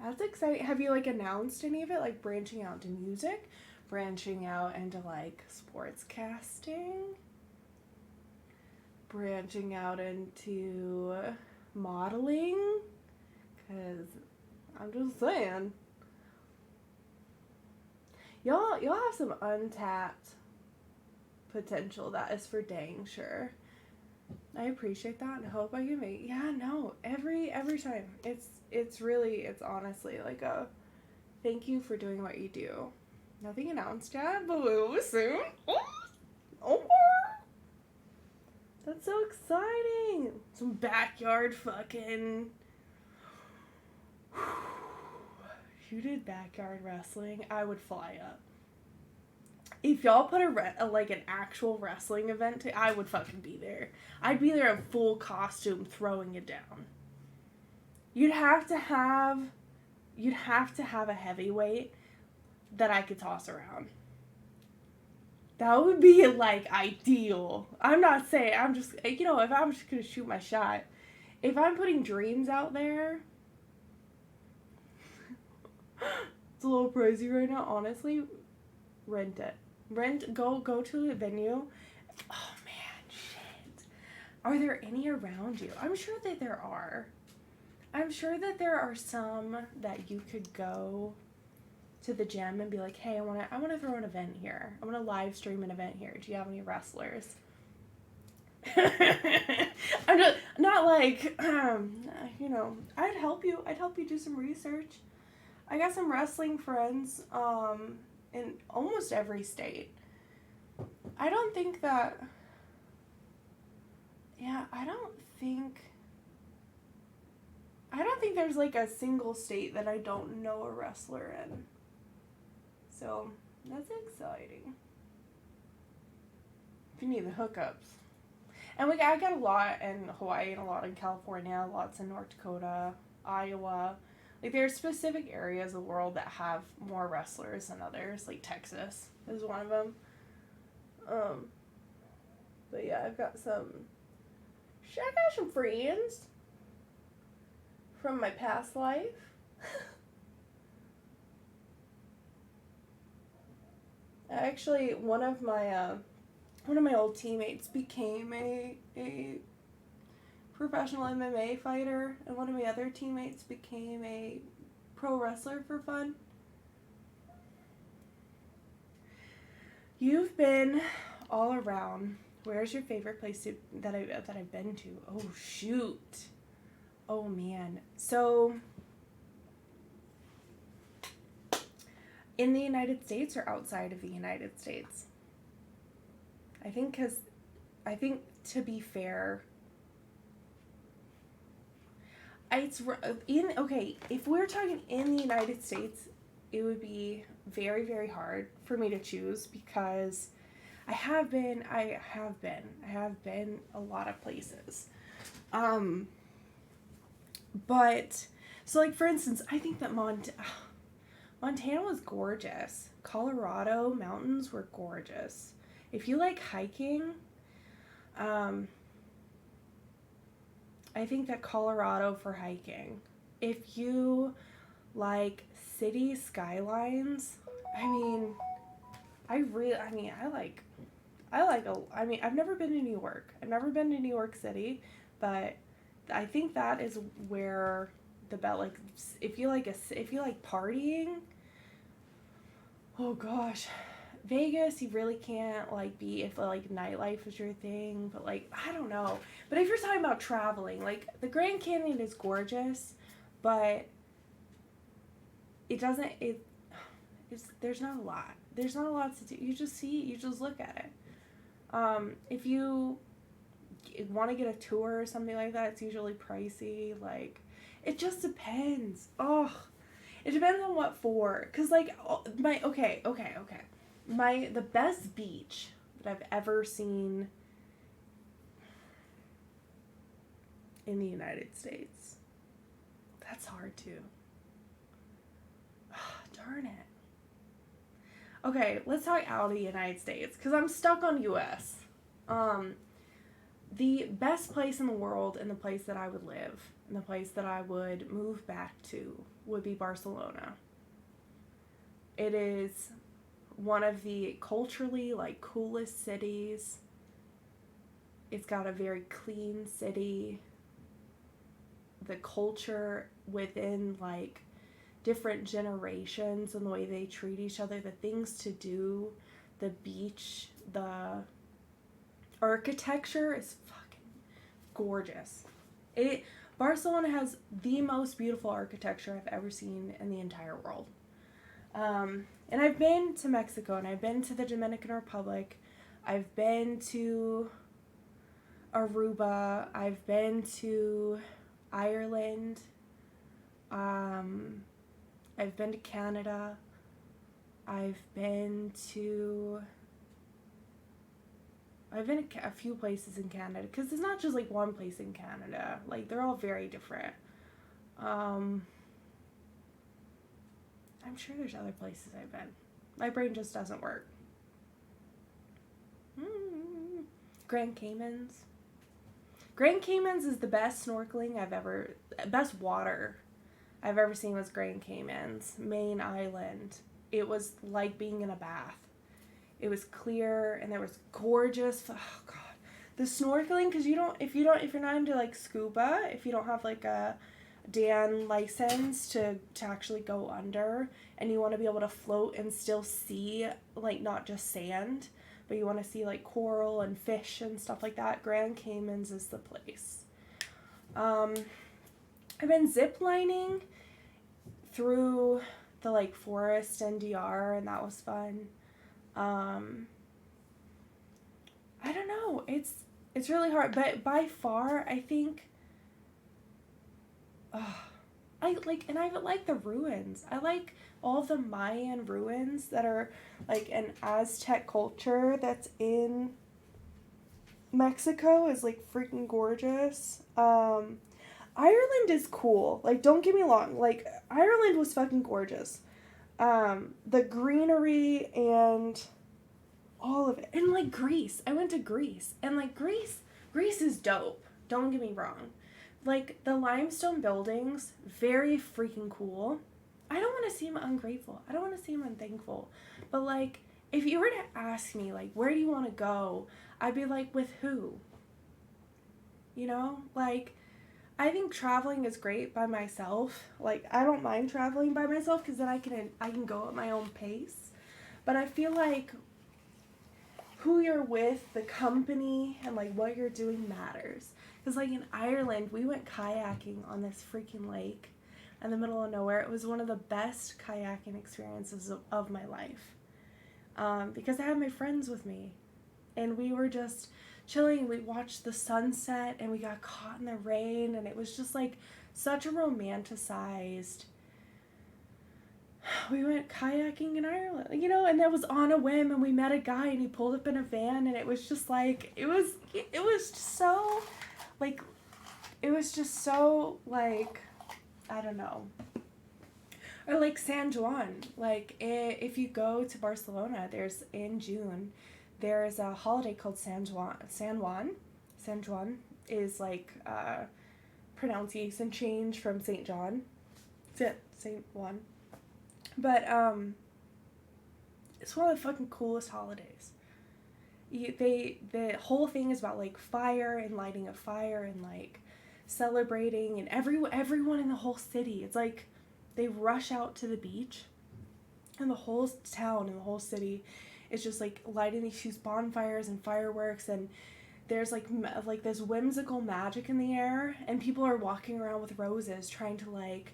That's exciting. Have you, like, announced any of it? Like, branching out to music? Branching out into, like, sports casting? Branching out into modeling? Cause I'm just saying. Y'all have some untapped potential, that is for dang sure. I appreciate that and hope I can make, yeah, no, every time. It's honestly like a thank you for doing what you do. Nothing announced yet, but we will soon. Oh, that's so exciting. Some backyard fucking. If you did backyard wrestling, I would fly up. If y'all put like an actual wrestling event, I would fucking be there. I'd be there in full costume throwing it down. You'd have to have a heavyweight that I could toss around. That would be like ideal. I'm not saying, I'm just, if I'm just gonna shoot my shot, if I'm putting dreams out there, it's a little pricey right now, honestly. Rent it. Go to a venue. Oh man, shit. Are there any around you? I'm sure that there are. I'm sure that there are some that you could go to the gym and be like, hey, I wanna throw an event here. I wanna live stream an event here. Do you have any wrestlers? I'm just not like I'd help you do some research. I got some wrestling friends in almost every state. I don't think there's like a single state that I don't know a wrestler in. So that's exciting. If you need the hookups. And I got a lot in Hawaii and a lot in California, lots in North Dakota, Iowa. Like, there are specific areas of the world that have more wrestlers than others. Like, Texas is one of them. But yeah, I got some friends from my past life. Actually, one of my old teammates became a professional MMA fighter, and one of my other teammates became a pro wrestler for fun. You've been all around. Where's your favorite place that I've been to? Oh shoot. Oh man. So in the United States or outside of the United States? I think to be fair, if we're talking in the United States, it would be very, very hard for me to choose because I have been a lot of places. But so like for instance, I think that Montana was gorgeous. Colorado mountains were gorgeous. If you like hiking, I think that Colorado for hiking. If you like city skylines, I've never been to New York. I've never been to New York City, but I think that is where the best, like, if you like partying, oh gosh, Vegas, you really can't like be if like nightlife is your thing, but like I don't know. But if you're talking about traveling, like the Grand Canyon is gorgeous, but there's not a lot. There's not a lot to do. You just look at it. If you want to get a tour or something like that, it's usually pricey. Like, it just depends. Oh, it depends on what for. Cause like the best beach that I've ever seen in the United States. That's hard too. Oh, darn it. Okay, let's talk out of the United States, because I'm stuck on U.S. The best place in the world and the place that I would live and the place that I would move back to would be Barcelona. It is one of the culturally, like, coolest cities. It's got a very clean city. the culture within like different generations and the way they treat each other, the things to do, the beach, the architecture is fucking gorgeous. Barcelona has the most beautiful architecture I've ever seen in the entire world. And I've been to Mexico, and I've been to the Dominican Republic. I've been to Aruba. I've been to Ireland. I've been to Canada. I've been to a few places in Canada, because it's not just like one place in Canada. Like, they're all very different. I'm sure there's other places I've been. My brain just doesn't work. Grand Caymans. Grand Caymans is the best best water I've ever seen was Grand Caymans, main island. It was like being in a bath. It was clear, and there was gorgeous, oh god, the snorkeling, because if you're not into like scuba, if you don't have like a Dan license to actually go under, and you want to be able to float and still see like not just sand, but you want to see like coral and fish and stuff like that, Grand Caymans is the place. I've been zip lining through the like forest and DR, and that was fun. I don't know, it's really hard, but by far I think I like the ruins. I like all of the Mayan ruins that are like an Aztec culture that's in Mexico is like freaking gorgeous. Ireland is cool. Like, don't get me wrong. Like, Ireland was fucking gorgeous. The greenery and all of it. And like Greece. I went to Greece. And like Greece is dope. Don't get me wrong. Like, the limestone buildings, very freaking cool. I don't want to seem ungrateful. I don't want to seem unthankful. But, like, if you were to ask me, like, where do you want to go? I'd be like, with who? You know? Like, I think traveling is great by myself. Like, I don't mind traveling by myself because then I can go at my own pace. But I feel like who you're with, the company, and, like, what you're doing matters. Because, like, in Ireland, we went kayaking on this freaking lake in the middle of nowhere. It was one of the best kayaking experiences of my life. Because I had my friends with me. And we were just chilling. We watched the sunset, and we got caught in the rain. And it was just, like, such a romanticized... We went kayaking in Ireland, you know, and that was on a whim. And we met a guy, and he pulled up in a van. And it was just, like, it was just so... Like, it was just so, like, I don't know. Or, like, San Juan. Like, if you go to Barcelona, in June, there's a holiday called San Juan. San Juan is, like, pronunciation change from St. John. St. Juan. But, it's one of the fucking coolest holidays. The whole thing is about, like, fire and lighting a fire and, like, celebrating, and everyone in the whole city, it's like they rush out to the beach, and the whole town and the whole city is just, like, lighting these huge bonfires and fireworks, and there's, like this whimsical magic in the air, and people are walking around with roses trying to, like,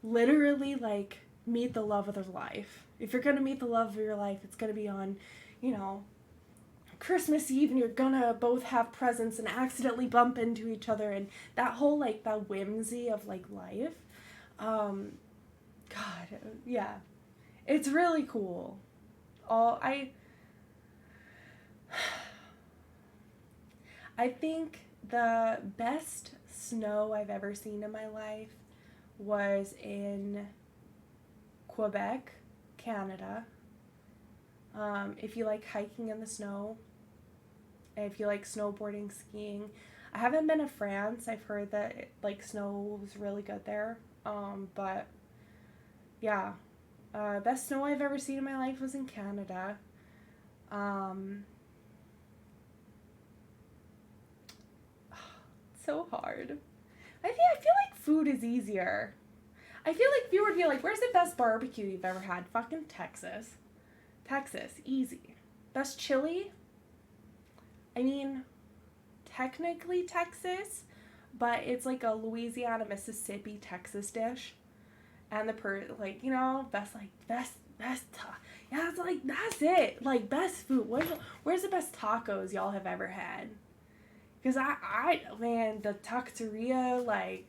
literally, like, meet the love of their life. If you're gonna meet the love of your life, it's gonna be on, you know, Christmas Eve, and you're gonna both have presents and accidentally bump into each other, and that whole, like, that whimsy of, like, life. God, yeah. It's really cool. I think the best snow I've ever seen in my life was in Quebec, Canada. If you like hiking in the snow, if you like snowboarding, skiing. I haven't been to France. I've heard that, like, snow was really good there. But, yeah. Best snow I've ever seen in my life was in Canada. So hard. I feel like food is easier. I feel like if you were to be like, where's the best barbecue you've ever had? Fucking Texas. Texas, easy. Best chili? I mean, technically Texas, but it's like a Louisiana, Mississippi, Texas dish. And yeah, it's like, that's it. Like, best food. Where's the best tacos y'all have ever had? Because man, the taqueria, like,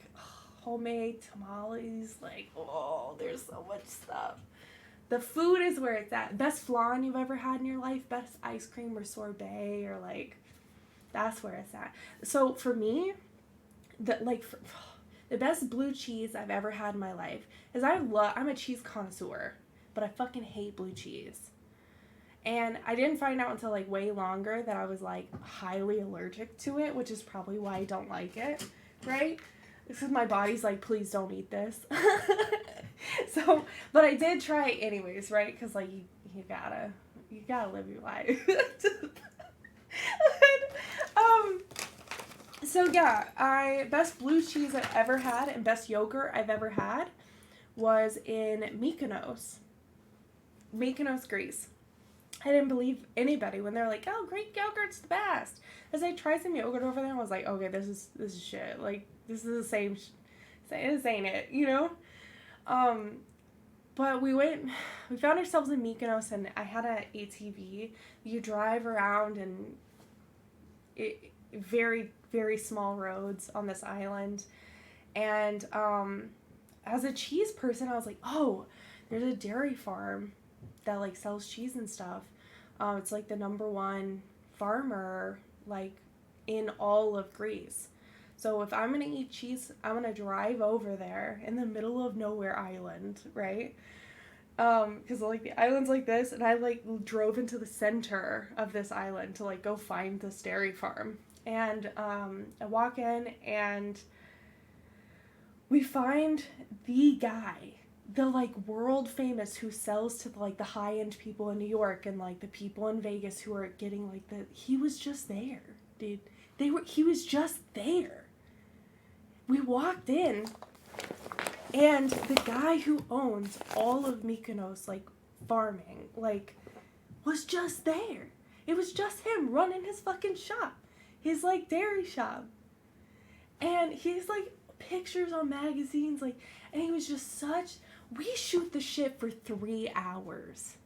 homemade tamales, like, oh, there's so much stuff. The food is where it's at. Best flan you've ever had in your life, best ice cream or sorbet, or like, that's where it's at. So for me, the best blue cheese I've ever had in my life is I'm a cheese connoisseur, but I fucking hate blue cheese. And I didn't find out until like way longer that I was like highly allergic to it, which is probably why I don't like it, right? This is my body's like, please don't eat this. So, but I did try it anyways, right? Because like you gotta live your life. So yeah, best blue cheese I've ever had and best yogurt I've ever had was in Mykonos, Greece. I didn't believe anybody when they're like, "Oh, Greek yogurt's the best." As I tried some yogurt over there, I was like, "Okay, this is shit. Like, this is the same. This ain't it, you know." But we found ourselves in Mykonos, and I had an ATV. You drive around, and very, very small roads on this island. And as a cheese person, I was like, "Oh, there's a dairy farm that like sells cheese and stuff. It's like the number one farmer like in all of Greece. So if I'm gonna eat cheese, I'm gonna drive over there in the middle of nowhere island, right? Because like the island's like this, and I like drove into the center of this island to like go find this dairy farm. And I walk in, and we find the guy, the like world famous, who sells to like the high end people in New York and like the people in Vegas who are getting like he was just there, dude. He was just there. We walked in, and the guy who owns all of Mykonos, like farming, like was just there. It was just him running his fucking shop, his like dairy shop. And he's like pictures on magazines, like, and he was just we shoot the shit for 3 hours.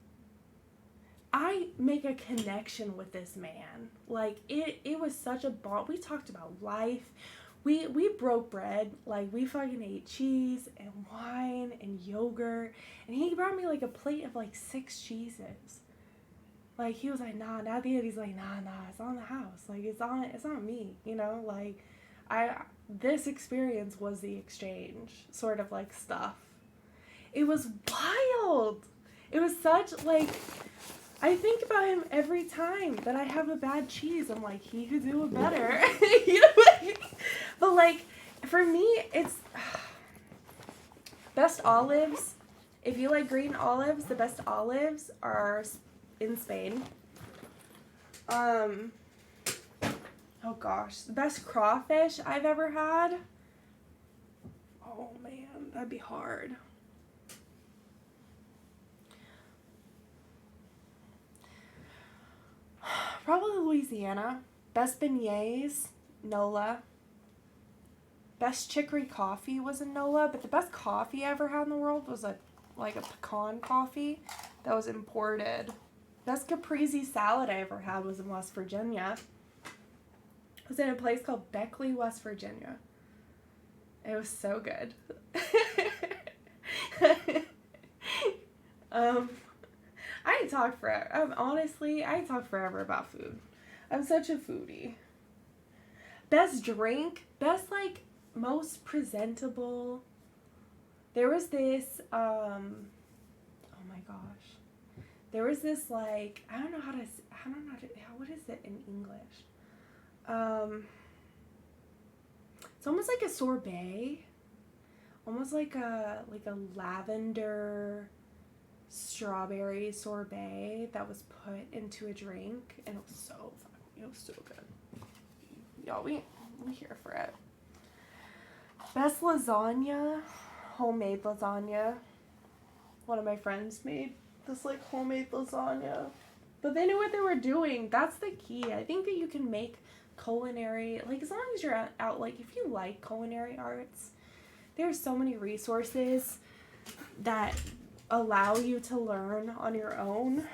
I make a connection with this man. Like, it was such a bond. We talked about life. We broke bread. Like, we fucking ate cheese and wine and yogurt. And he brought me, like, a plate of, like, 6 cheeses. Like, he was like, nah. Now at the end, he's like, nah, it's on the house. Like, it's on me, you know? Like, this experience was the exchange sort of, like, stuff. It was wild. It was such, like, I think about him every time that I have a bad cheese. I'm like, he could do it better. You know? But, like, for me, it's best olives. If you like green olives, the best olives are in Spain. Oh, gosh. The best crawfish I've ever had. Oh, man. That'd be hard. Probably Louisiana. Best beignets, NOLA. Best chicory coffee was in NOLA, but the best coffee I ever had in the world was like a pecan coffee that was imported. Best caprese salad I ever had was in West Virginia. It was in a place called Beckley, West Virginia. It was so good. I could talk forever. Honestly, I could talk forever about food. I'm such a foodie. Best drink, best like most presentable. There was this. Oh my gosh. There was this like I don't know how to. What is it in English? It's almost like a sorbet. Almost like a lavender strawberry sorbet that was put into a drink, and it was so good. Y'all, we here for it. Best lasagna, homemade lasagna. One of my friends made this like homemade lasagna. But they knew what they were doing. That's the key. I think that you can make culinary, like as long as you're out like if you like culinary arts, there's so many resources that allow you to learn on your own.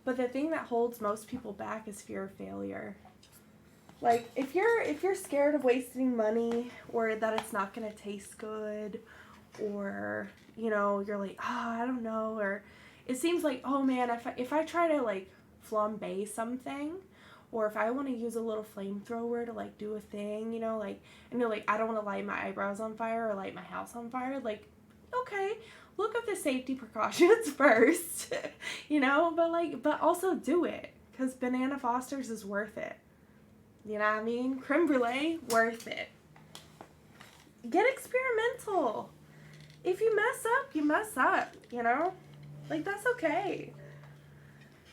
But the thing that holds most people back is fear of failure. Like if you're scared of wasting money or that it's not gonna taste good, or you're like, I don't know, or it seems like, oh man, if I try to like flambe something, or if I want to use a little flamethrower to like do a thing, like, and you're like, I don't want to light my eyebrows on fire or light my house on fire, like, okay, look at the safety precautions first, but also do it, because Banana Foster's is worth it. You know what I mean? Creme brulee, worth it. Get experimental. If you mess up, you mess up, Like, that's okay.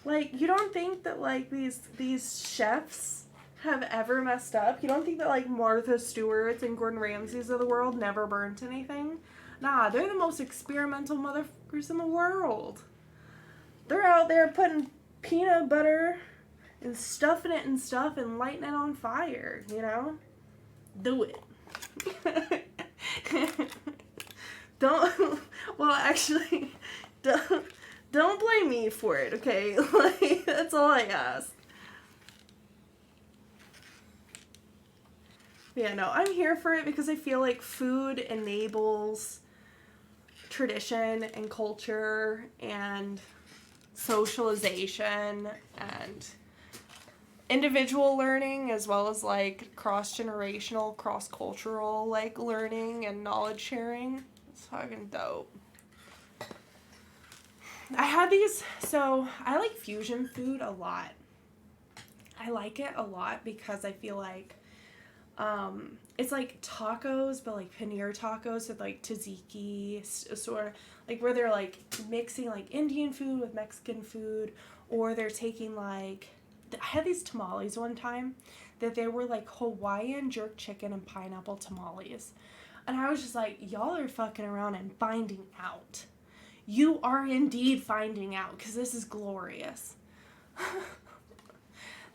Like, you don't think that, like, these chefs have ever messed up? You don't think that, like, Martha Stewart's and Gordon Ramsay's of the world never burnt anything? Nah, they're the most experimental motherfuckers in the world. They're out there putting peanut butter and stuffing it and stuff and lighting it on fire, Do it. Don't blame me for it, okay? Like, that's all I ask. Yeah, no, I'm here for it because I feel like food enables tradition and culture and socialization and individual learning, as well as like cross-generational, cross-cultural like learning and knowledge sharing. It's fucking dope. I had these, so I like fusion food a lot. I like it a lot because I feel like it's like tacos, but like paneer tacos with like tzatziki, sort of like where they're like mixing like Indian food with Mexican food, or they're taking like, I had these tamales one time that they were like Hawaiian jerk chicken and pineapple tamales. And I was just like, y'all are fucking around and finding out. You are indeed finding out, because this is glorious.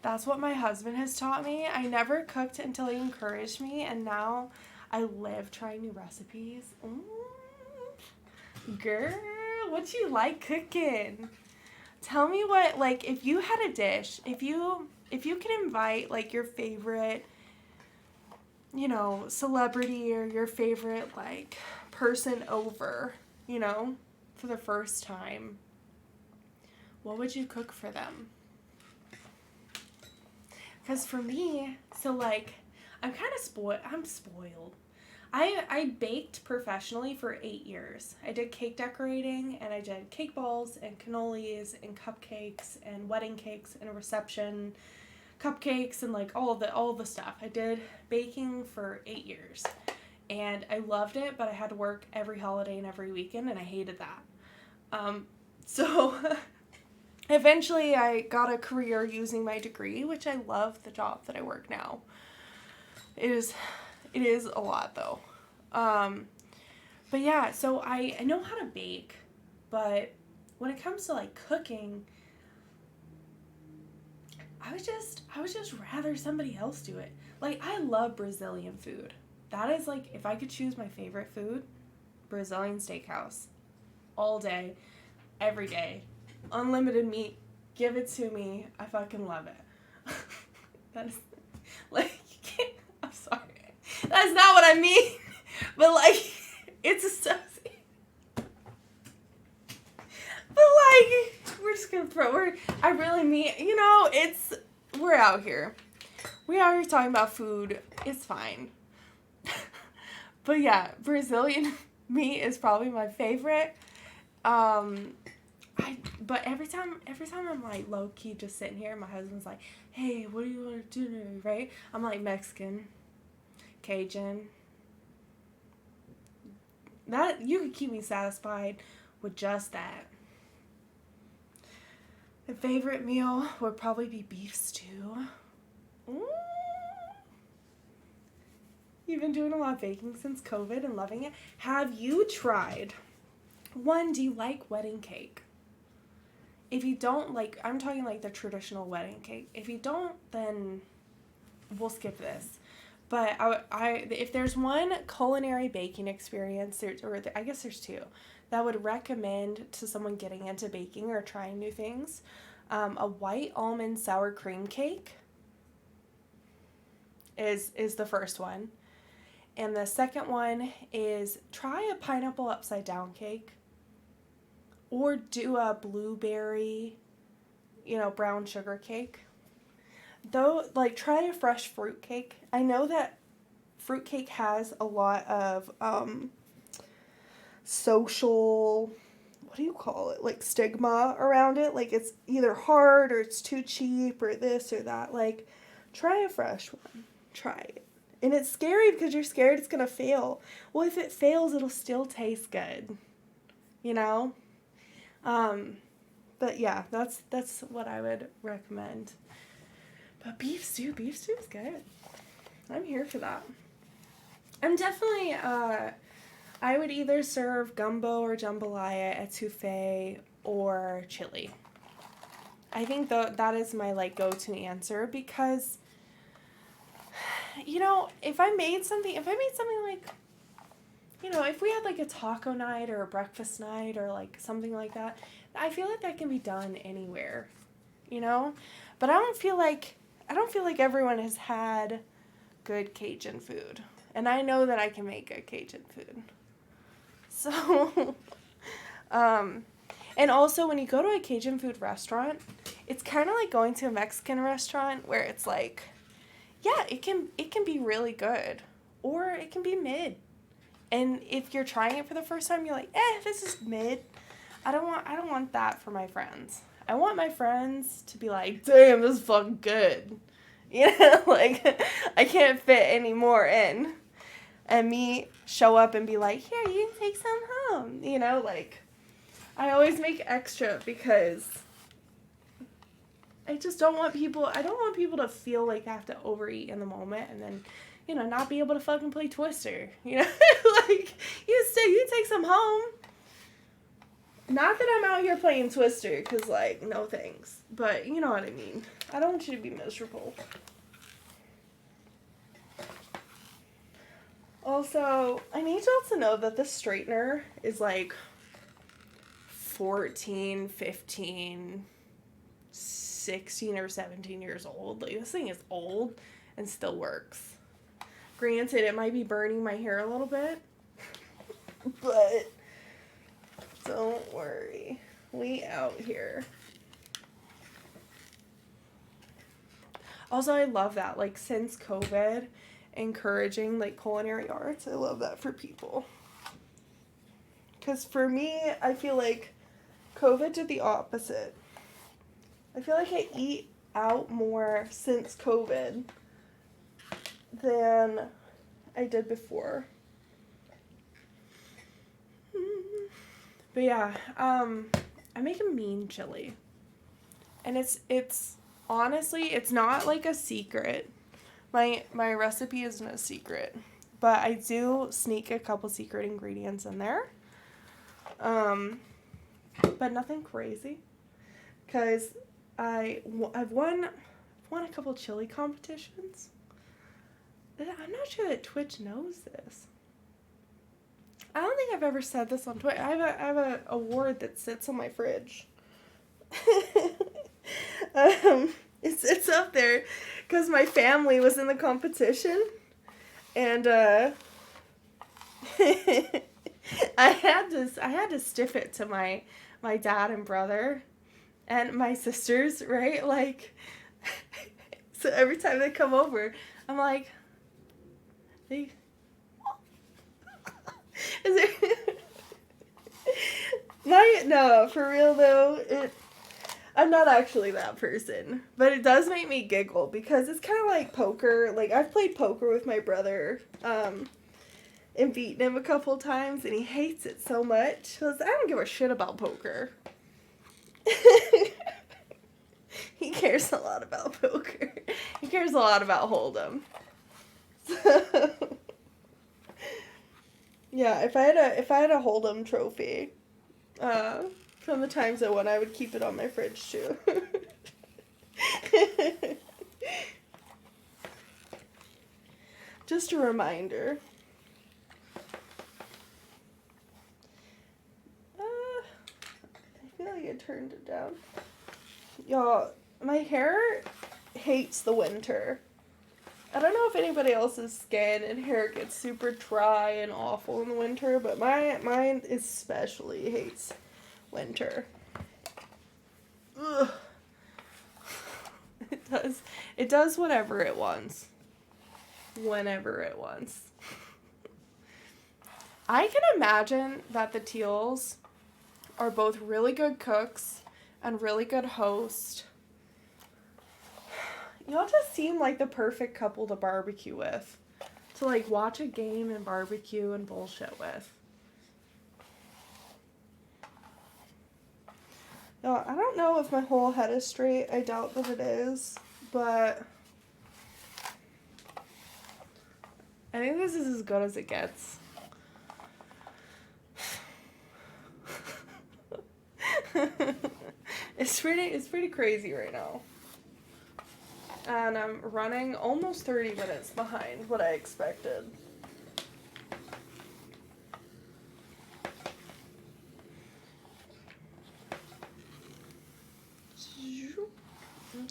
That's what my husband has taught me. I never cooked until he encouraged me, and now I live trying new recipes. Girl, what you like cooking? Tell me what, like, if you had a dish, if you could invite, like, your favorite, celebrity or your favorite, like, person over, for the first time, what would you cook for them? Because for me, so, like, I'm kind of spoiled. I'm spoiled. I baked professionally for 8 years. I did cake decorating, and I did cake balls and cannolis and cupcakes and wedding cakes and a reception cupcakes and like all the stuff. I did baking for 8 years, and I loved it, but I had to work every holiday and every weekend, and I hated that. So eventually I got a career using my degree, which I love the job that I work now. It is a lot though. But yeah, so I know how to bake, but when it comes to like cooking, I would just rather somebody else do it. Like, I love Brazilian food. That is like, if I could choose my favorite food, Brazilian steakhouse. All day, every day. Unlimited meat. Give it to me. I fucking love it. That is, like, you can't, I'm sorry. That's not what I mean. But, like, it's associated. But, like, we're just gonna I really mean, we're out here. We out here talking about food. It's fine. But, yeah, Brazilian meat is probably my favorite. But every time I'm like low key just sitting here, my husband's like, hey, what do you want to do today, right? I'm like, Mexican, Cajun. That, you could keep me satisfied with just that. My favorite meal would probably be beef stew. you've been doing a lot of baking since COVID and loving it. Have you tried, one, do you like wedding cake? If you don't, like, I'm talking like the traditional wedding cake. If you don't, then we'll skip this. But if there's one culinary baking experience, I guess there's two, that I would recommend to someone getting into baking or trying new things, a white almond sour cream cake is the first one. And the second one is try a pineapple upside down cake. Or do a blueberry, brown sugar cake. Though, like, try a fresh fruit cake. I know that fruit cake has a lot of social, what do you call it? Like, stigma around it. Like, it's either hard or it's too cheap or this or that. Like, try a fresh one. Try it. And it's scary because you're scared it's going to fail. Well, if it fails, it'll still taste good. But yeah, that's what I would recommend. But beef stew is good. I'm here for that. I'm definitely, I would either serve gumbo or jambalaya, etouffee, or chili. I think that is my, like, go-to answer because, if I made something like, if we had, like, a taco night or a breakfast night or, like, something like that, I feel like that can be done anywhere, But I don't feel like everyone has had good Cajun food. And I know that I can make good Cajun food. So, and also when you go to a Cajun food restaurant, it's kind of like going to a Mexican restaurant where it's like, yeah, it can be really good or it can be mid. And if you're trying it for the first time, you're like, this is mid. I don't want that for my friends. I want my friends to be like, damn, this is fucking good. Like, I can't fit any more in. And me show up and be like, here, you can take some home. Like, I always make extra because I just don't want people to feel like they have to overeat in the moment and then, not be able to fucking play Twister, like, you take some home. Not that I'm out here playing Twister, because, like, no thanks, but you know what I mean. I don't want you to be miserable. Also, I need y'all to know that this straightener is, like, 14, 15, 16, or 17 years old. Like, this thing is old and still works. Granted, it might be burning my hair a little bit, but don't worry. We out here. Also, I love that, like, since COVID, encouraging, like, culinary arts. I love that for people. Because for me, I feel like COVID did the opposite. I feel like I eat out more since COVID than I did before. But yeah, I make a mean chili. And it's honestly, it's not like a secret. My recipe isn't a secret. But I do sneak a couple secret ingredients in there. But nothing crazy. Because I've won a couple chili competitions. I'm not sure that Twitch knows this. I don't think I've ever said this on Twitch. I have a award that sits on my fridge. It's up there because my family was in the competition, and I had to stiff it to my dad and brother and my sisters, right? Like, so every time they come over, I'm like, no, for real though, I'm not actually that person, but it does make me giggle because it's kind of like poker. Like, I've played poker with my brother, and beaten him a couple times, and he hates it so much. He goes, I don't give a shit about poker. He cares a lot about poker. He cares a lot about Hold'em. So, Yeah, if I had a Hold'em trophy, from the times I won, I would keep it on my fridge too. Just a reminder. I feel like I turned it down. Y'all, my hair hates the winter. I don't know if anybody else's skin and hair gets super dry and awful in the winter, but mine especially hates winter. Ugh. It does whatever it wants. Whenever it wants. I can imagine that the Teals are both really good cooks and really good hosts. Y'all just seem like the perfect couple to barbecue with. To like watch a game and barbecue and bullshit with. No, I don't know if my whole head is straight. I doubt that it is. But I think this is as good as it gets. It's pretty crazy right now. And I'm running almost 30 minutes behind what I expected.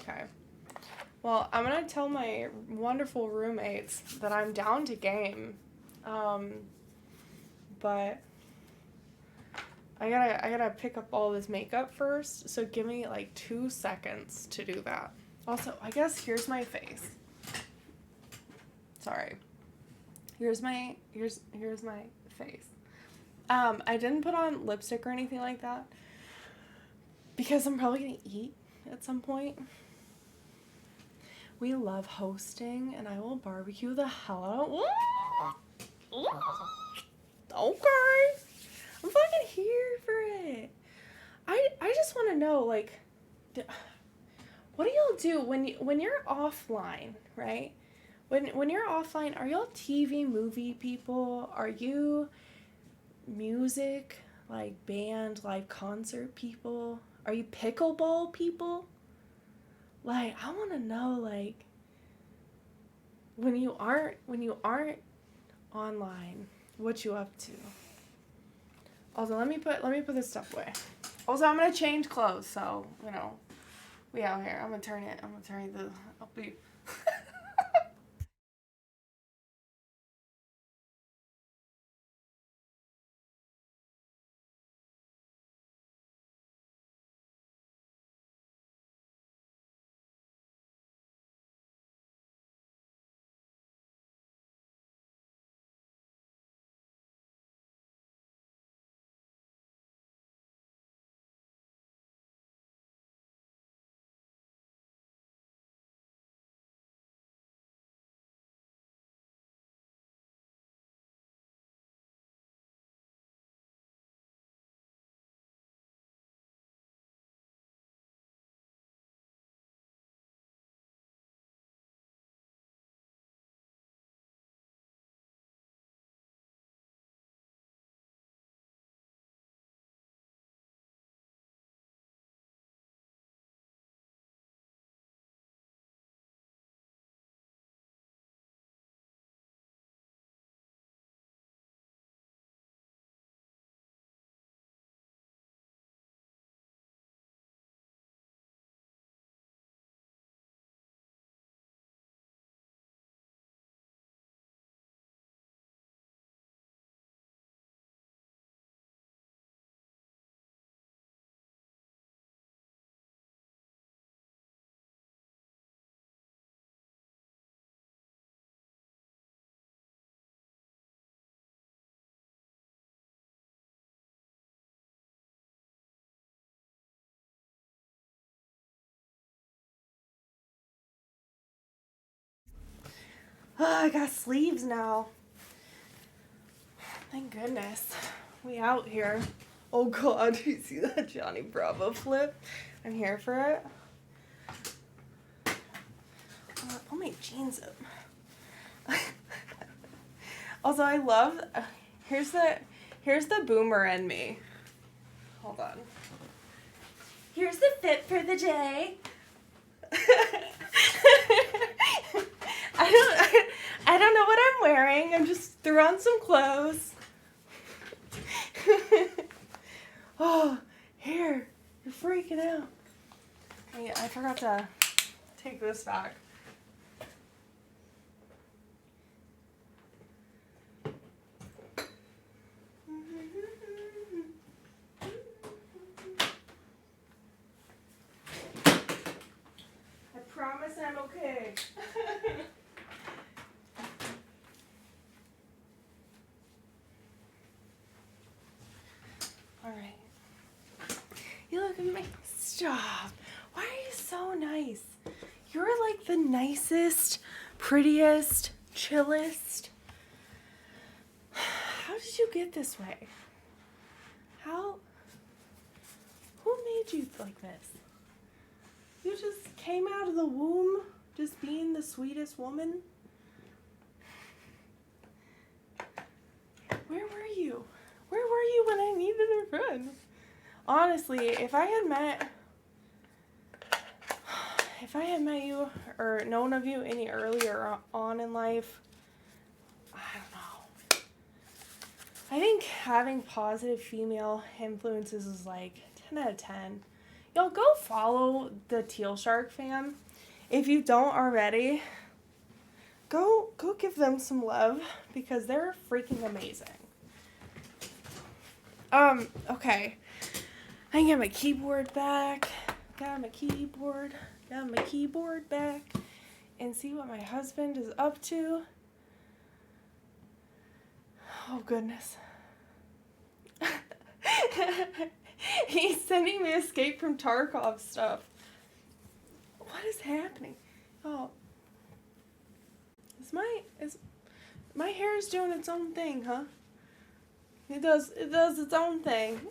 Okay. Well, I'm gonna tell my wonderful roommates that I'm down to game. But I gotta pick up all this makeup first, so give me like 2 seconds to do that. Also, I guess here's my face. Sorry. Here's my face. I didn't put on lipstick or anything like that because I'm probably gonna eat at some point. We love hosting, and I will barbecue the hell out. Okay. I'm fucking here for it. I just want to know, like, what do y'all do when you're offline, right? When you're offline, are y'all TV movie people? Are you music, like band, live concert people? Are you pickleball people? Like, I want to know, like, when you aren't online, what you up to? Also, let me put this stuff away. Also, I'm gonna change clothes, so we out here. I'm gonna turn the. I'll be. Oh, I got sleeves now. Thank goodness. We out here. Oh God, you see that Johnny Bravo flip? I'm here for it. Pull my jeans up. Also, I love Here's the boomer in me. Hold on. Here's the fit for the day. I don't know what I'm wearing. I just threw on some clothes. Oh, here. You're freaking out. Hey, I forgot to take this back. I promise I'm okay. All right. You look at me. Stop. Why are you so nice? You're like the nicest, prettiest, chillest. How did you get this way? Who made you like this? You just came out of the womb just being the sweetest woman? Where were you? Where were you when I needed a friend? Honestly, if I had met you or known of you any earlier on in life, I don't know. I think having positive female influences is like 10 out of 10. Y'all go follow the Teal Shark fam. If you don't already, go give them some love because they're freaking amazing. Okay. I can get my keyboard back. Got my keyboard back. And see what my husband is up to. Oh, goodness. He's sending me Escape from Tarkov stuff. What is happening? Oh. Is my hair is doing its own thing, huh? It does its own thing.